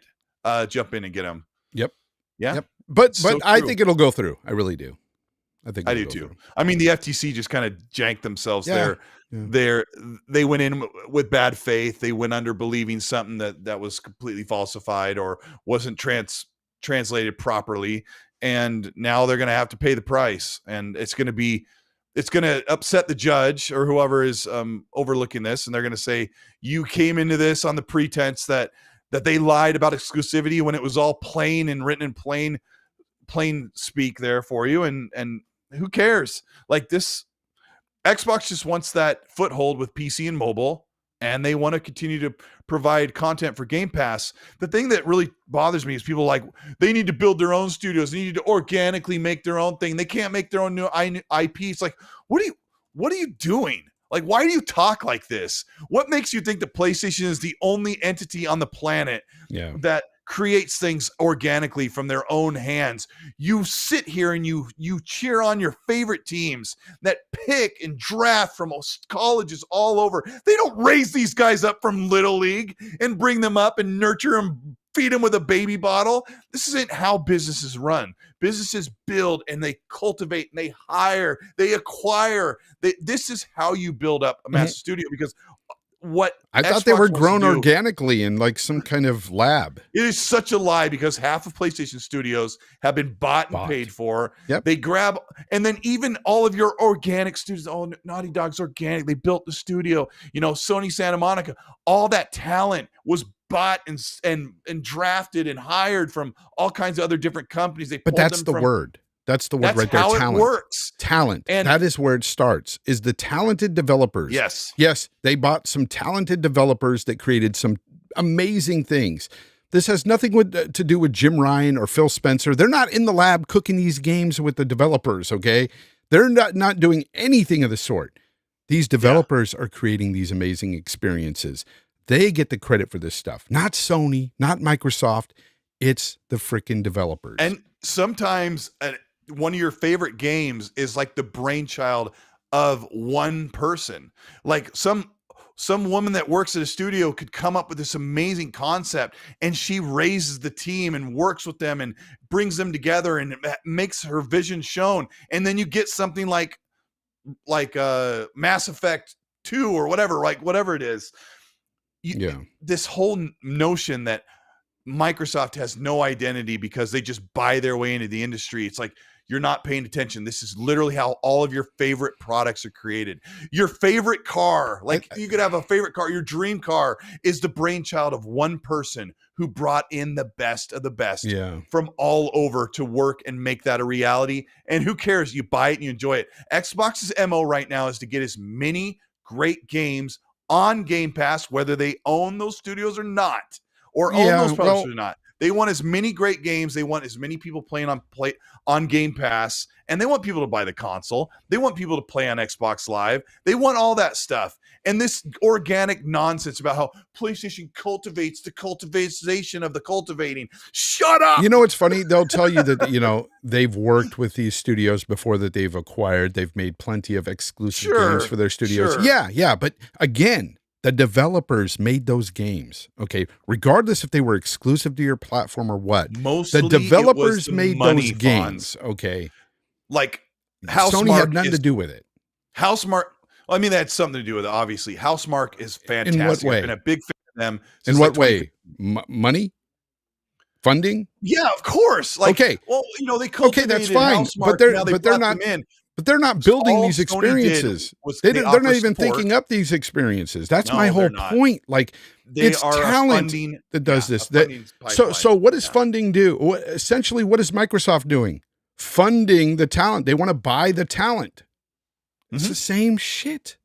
jump in and get them. Yep. Yeah. Yep. But I think it'll go through. I really do. I do too. Through. I mean, the FTC just kind of janked themselves there. They went in with bad faith. They went under believing something that was completely falsified or wasn't translated properly. And now they're going to have to pay the price. And it's going to upset the judge or whoever is overlooking this. And they're going to say, you came into this on the pretense that they lied about exclusivity when it was all plain and written in plain speak there for you. And who cares? Like, this Xbox just wants that foothold with PC and mobile, and they want to continue to provide content for Game Pass. The thing that really bothers me is people like, they need to build their own studios. They need to organically make their own thing. They can't make their own new IP. It's like, what are you doing? Like, why do you talk like this? What makes you think that PlayStation is the only entity on the planet that creates things organically from their own hands. You sit here and you cheer on your favorite teams that pick and draft from colleges all over. They don't raise these guys up from Little League and bring them up and nurture them, feed them with a baby bottle. This isn't how businesses run. Businesses build and they cultivate and they hire, they acquire. This is how you build up a massive studio, because what I thought they were grown organically in like some kind of lab. It is such a lie, because half of PlayStation studios have been bought and paid for. Yep. They grab, and then even all of your organic studios, Naughty Dog's organic. They built the studio, Sony Santa Monica, all that talent was bought and drafted and hired from all kinds of other different companies. But that's the word. That's the word right there. That's how talent. It works. Talent. And that is where it starts, is the talented developers. Yes. Yes. They bought some talented developers that created some amazing things. This has nothing to do with Jim Ryan or Phil Spencer. They're not in the lab cooking these games with the developers, okay? They're not doing anything of the sort. These developers are creating these amazing experiences. They get the credit for this stuff. Not Sony, not Microsoft. It's the freaking developers. And sometimes one of your favorite games is like the brainchild of one person. Like some woman that works at a studio could come up with this amazing concept, and she raises the team and works with them and brings them together and makes her vision shown. And then you get something like Mass Effect 2 or whatever, like whatever it is. This whole notion that Microsoft has no identity because they just buy their way into the industry. It's like, you're not paying attention. This is literally how all of your favorite products are created. Your favorite car, like you could have a favorite car, your dream car is the brainchild of one person who brought in the best of the best from all over to work and make that a reality. And who cares? You buy it and you enjoy it. Xbox's MO right now is to get as many great games on Game Pass, whether they own those studios or not, or own those products or not. They want as many great games. They want as many people playing on Game Pass, and they want people to buy the console. They want people to play on Xbox Live. They want all that stuff. And this organic nonsense about how PlayStation cultivates the cultivation of the cultivating. Shut up. You know, it's funny. They'll tell you that, they've worked with these studios before that they've acquired. They've made plenty of exclusive games for their studios. Sure. Yeah. But again, the developers made those games, okay? Regardless if they were exclusive to your platform or what. Mostly the developers made those Fonz. games, okay? Like, Sony had nothing to do with it. Housemarque, well, I mean, that had something to do with it, obviously. Housemarque is fantastic. In what way? I've been a big fan of them. In what way? Money? Funding? Yeah, of course. Like, okay. Well, they cultivated that's fine. Housemarque, but they're not building these experiences. They're not even thinking up these experiences. That's my whole point. Like, it's talent that does this. So what does funding do? Essentially, what is Microsoft doing? Funding the talent. They want to buy the talent. It's the same shit.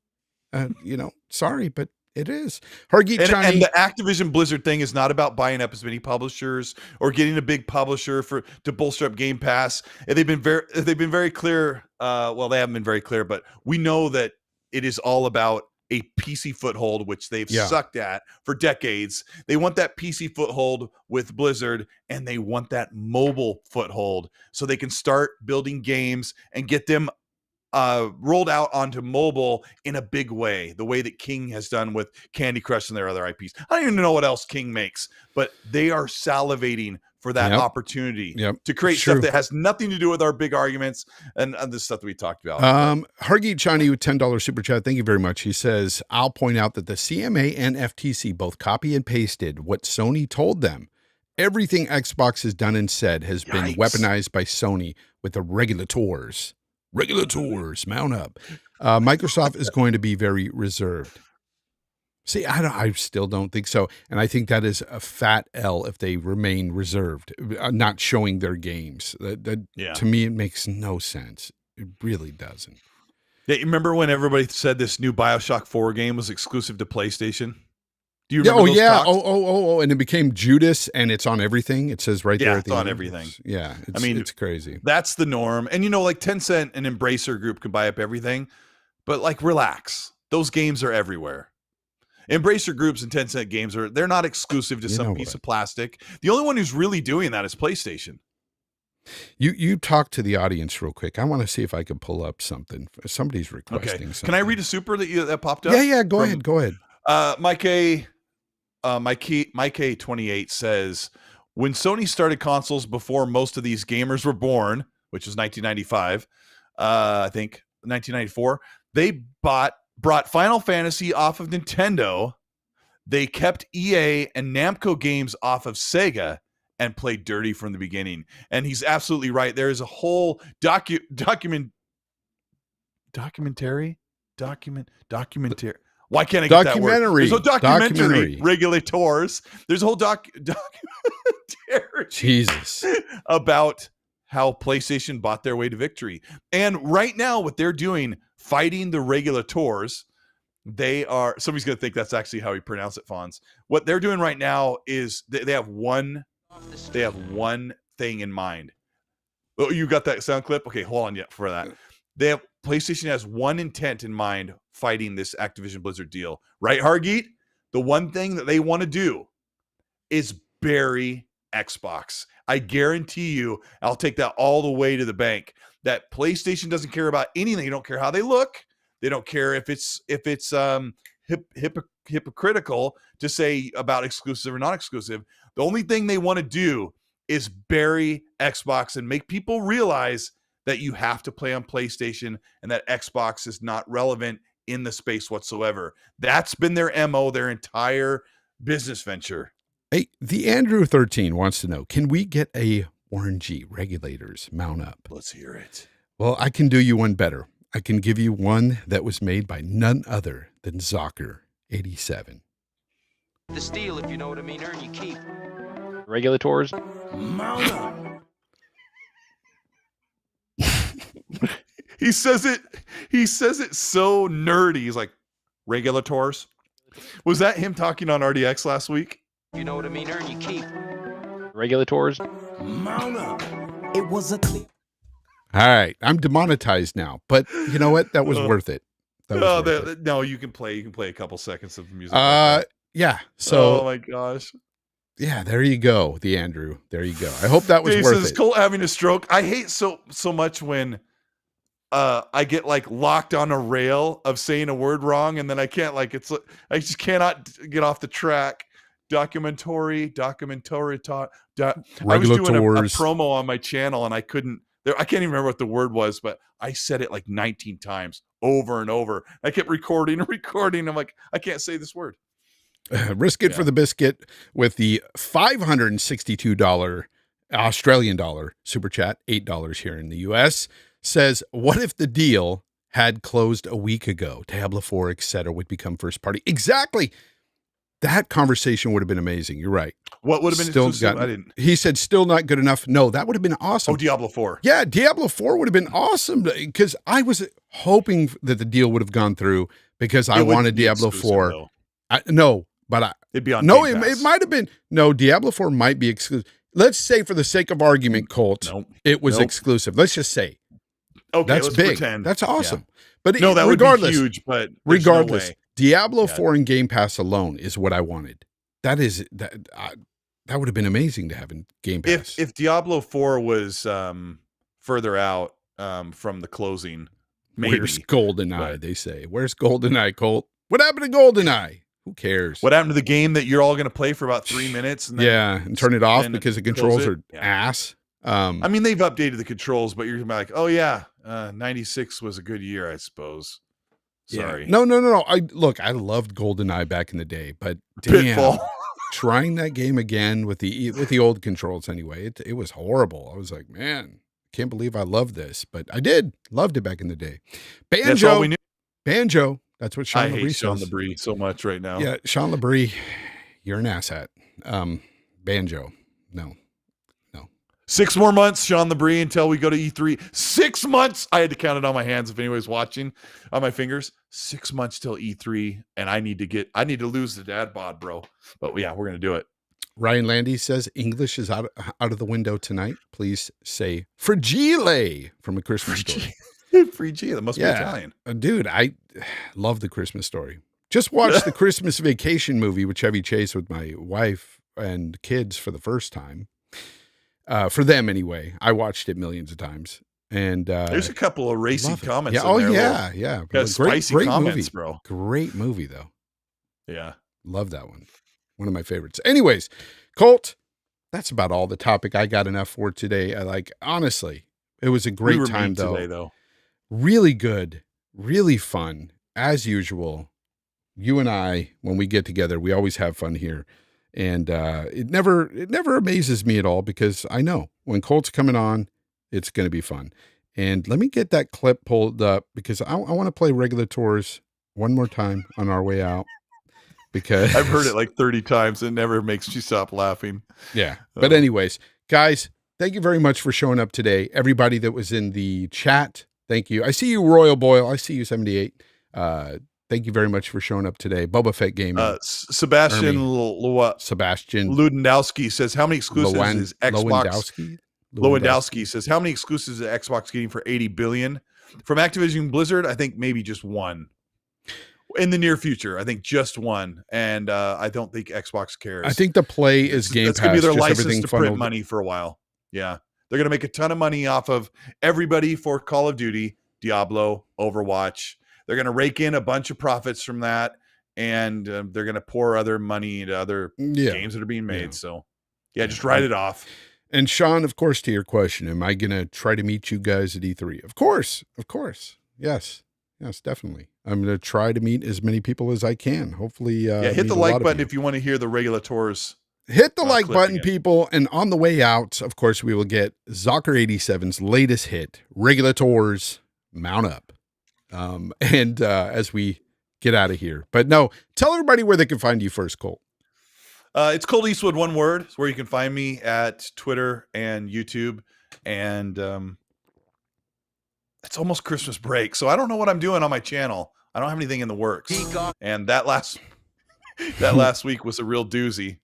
Sorry, but it is. Hargeet Chani. And the Activision Blizzard thing is not about buying up as many publishers or getting a big publisher to bolster up Game Pass. And they've been very clear. Well, they haven't been very clear, but we know that it is all about a PC foothold, which they've sucked at for decades. They want that PC foothold with Blizzard, and they want that mobile foothold so they can start building games and get them rolled out onto mobile in a big way, the way that King has done with Candy Crush and their other IPs. I don't even know what else King makes, but they are salivating for that opportunity to create stuff that has nothing to do with our big arguments and the stuff that we talked about. Hargeet Chani with $10 super chat. Thank you very much. He says, I'll point out that the CMA and FTC both copy and pasted what Sony told them. Everything Xbox has done and said has been weaponized by Sony with the regulators. Regulators, mount up. Microsoft is going to be very reserved. See, I still don't think so. And I think that is a fat L if they remain reserved, not showing their games. To me, it makes no sense. It really doesn't. Yeah, you remember when everybody said this new BioShock 4 game was exclusive to PlayStation? Do you remember those talks? Oh, and it became Judas, and it's on everything. It says right there at the end. It's on everything. Yeah, it's crazy. That's the norm. And like Tencent and Embracer Group can buy up everything, but like relax. Those games are everywhere. Embracer Groups and Tencent Games they're not exclusive to some piece of plastic. The only one who's really doing that is PlayStation. You talk to the audience real quick. I want to see if I can pull up something. Somebody's requesting something. Can I read a super that popped up? Yeah, go ahead. Mike K28 says, when Sony started consoles before most of these gamers were born, which was 1995, I think 1994, they brought Final Fantasy off of Nintendo. They kept EA and Namco games off of Sega and played dirty from the beginning. And he's absolutely right. There is a whole documentary. Why can't I get that word? There's a documentary. Regulators. There's a whole documentary. Jesus. About how PlayStation bought their way to victory. And right now, what they're doing, fighting the regulators, somebody's going to think that's actually how we pronounce it, Fonz. What they're doing right now is they have one thing in mind. Oh, you got that sound clip? Okay, hold on for that. PlayStation has one intent in mind fighting this Activision Blizzard deal. Right, Hargeet? The one thing that they want to do is bury Xbox. I guarantee you, I'll take that all the way to the bank, that PlayStation doesn't care about anything. They don't care how they look. They don't care if it's hypocritical to say about exclusive or not exclusive. The only thing they want to do is bury Xbox and make people realize that you have to play on PlayStation and that Xbox is not relevant in the space whatsoever. That's been their MO, their entire business venture. Hey, the Andrew 13 wants to know, can we get a Warren G regulators mount up? Let's hear it. Well, I can do you one better. I can give you one that was made by none other than Zocker 87. The steal, if you know what I mean, earn your keep. Regulators. Mount up. He says it so nerdy. He's like, regulators. Was that him talking on RDX last week? You know what I mean, earn your keep. Regulators. Mount up. It was a clear. All right, I'm demonetized now, but you know what? That was worth it. No, you can play a couple seconds of music. Yeah. So, oh my gosh. Yeah, there you go, the Andrew. There you go. I hope that was worth it. Colt having a stroke. I hate so much when I get like locked on a rail of saying a word wrong, and then I can't I just cannot get off the track. Documentary. I was doing a promo on my channel, and I can't even remember what the word was, but I said it like 19 times over and over. I kept recording. I'm like, I can't say this word. Risk it for the biscuit with the $562 Australian dollar super chat, $8 here in the US, says, what if the deal had closed a week ago? Diablo 4, etc. would become first party. Exactly. That conversation would have been amazing. You're right. What would have been exclusive? He said still not good enough. No, that would have been awesome. Oh, Diablo 4. Yeah, Diablo 4 would have been awesome because I was hoping that the deal would have gone through because I wanted Diablo 4. It'd be on Game Pass. It might have been. No, Diablo 4 might be exclusive. Let's say for the sake of argument, Colt, it was exclusive. Let's just say. Okay, that's let's big. Pretend. That's awesome. Yeah. But that regardless, would be huge, but regardless, no way. Diablo 4 and Game Pass alone is what I wanted. That would have been amazing to have in Game Pass. If Diablo 4 was further out from the closing, maybe. Where's GoldenEye, they say. Where's GoldenEye, Colt? What happened to GoldenEye? Who cares? What happened to the game that you're all going to play for about 3 minutes? And then, and turn it off because the controls are ass. I mean, they've updated the controls, but you're like, oh yeah, 96 was a good year, I suppose. Sorry. Yeah. No. I loved GoldenEye back in the day, but damn, trying that game again with the old controls anyway, it was horrible. I was like, man, can't believe I love this, but I loved it back in the day. Banjo, that's all we knew. Banjo. That's what Sean LeBrie says. Sean LeBrie so much right now. Yeah, Sean LeBrie, you're an asshat. Banjo, no. 6 more months, Sean LeBrie, until we go to E3. 6 months. I had to count it on my hands if anybody's watching, on my fingers. 6 months till E3, and I need to lose the dad bod, bro. But yeah, we're gonna do it. Ryan Landy says English is out of the window tonight. Please say fragile from A Christmas Story. Fragile, that must be Italian. Dude, I love The Christmas Story. Just watched the Christmas Vacation movie with Chevy Chase with my wife and kids for the first time. For them anyway. I watched it millions of times. And there's a couple of racy comments. Yeah. Oh, yeah. Yeah. Spicy comments, movie. Bro. Great movie, though. Yeah. Love that one. One of my favorites. Anyways, Colt, that's about all the topic I got enough for today. Honestly, it was a great time, though. Really good. Really fun. As usual, you and I, when we get together, we always have fun here. And it never amazes me at all because I know when Colt's coming on, it's going to be fun. And let me get that clip pulled up because I want to play Regular Tours one more time on our way out. Because I've heard it like 30 times. It never makes you stop laughing. Yeah. But anyways, guys, thank you very much for showing up today. Everybody that was in the chat, thank you. I see you, Royal Boyle. I see you, 78. Thank you very much for showing up today. Boba Fett Gaming. Sebastian Ludendowski says, how many exclusives is Xbox? Lewandowski says, how many exclusives is Xbox getting for $80 billion? From Activision Blizzard, I think maybe just one. In the near future, I think just one. And I don't think Xbox cares. I think the play is Game Pass. That's going to be their license to print money for a while. Yeah. They're going to make a ton of money off of everybody for Call of Duty, Diablo, Overwatch. They're going to rake in a bunch of profits from that, and they're going to pour other money into other games that are being made. Yeah. So, just write it off. And Sean, of course, to your question, am I going to try to meet you guys at E3? Of course. Yes, definitely. I'm going to try to meet as many people as I can. Hopefully, hit the like button if you want to hear the Regular Tours. Hit the like button, people. And on the way out, of course, we will get Zocker87's latest hit, Regular Tours, Mount Up. As we get out of here, but no, tell everybody where they can find you first, Colt. It's Colt Eastwood, one word. It's where you can find me at Twitter and YouTube. And it's almost Christmas break, so I don't know what I'm doing on my channel. I don't have anything in the works. And that last week was a real doozy.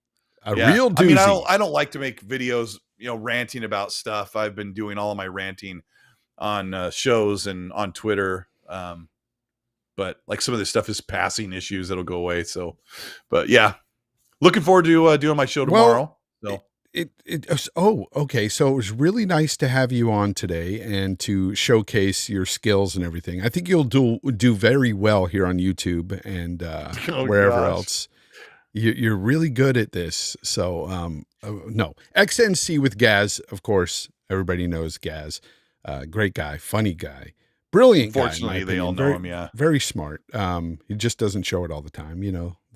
Real doozy. I mean, I don't like to make videos, ranting about stuff. I've been doing all of my ranting on shows and on Twitter. But like some of this stuff is passing issues that'll go away. So, but yeah, looking forward to doing my show tomorrow. Okay. So it was really nice to have you on today and to showcase your skills and everything. I think you'll do very well here on YouTube and wherever else. You're really good at this. So, no, XNC with Gaz, of course, everybody knows Gaz, great guy, funny guy. Brilliant guy. Fortunately, they all know him, yeah. Very smart. He just doesn't show it all the time.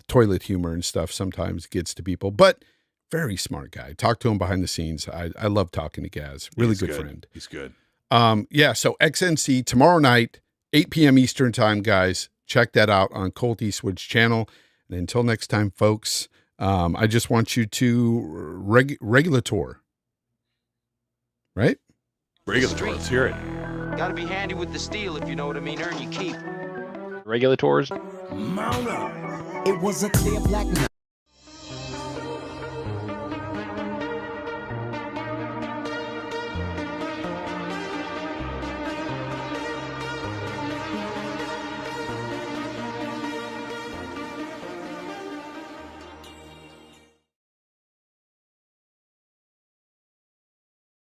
Toilet humor and stuff sometimes gets to people, but very smart guy. Talk to him behind the scenes. I love talking to Gaz. Really good friend. He's good. So XNC tomorrow night, 8 p.m. Eastern time, guys. Check that out on Colt Eastwood's channel. And until next time, folks, I just want you to Regulator. Right? Regulator. Let's hear it. Gotta be handy with the steel, if you know what I mean. Earn your keep. Regulators. Mount up. It was a clear black night.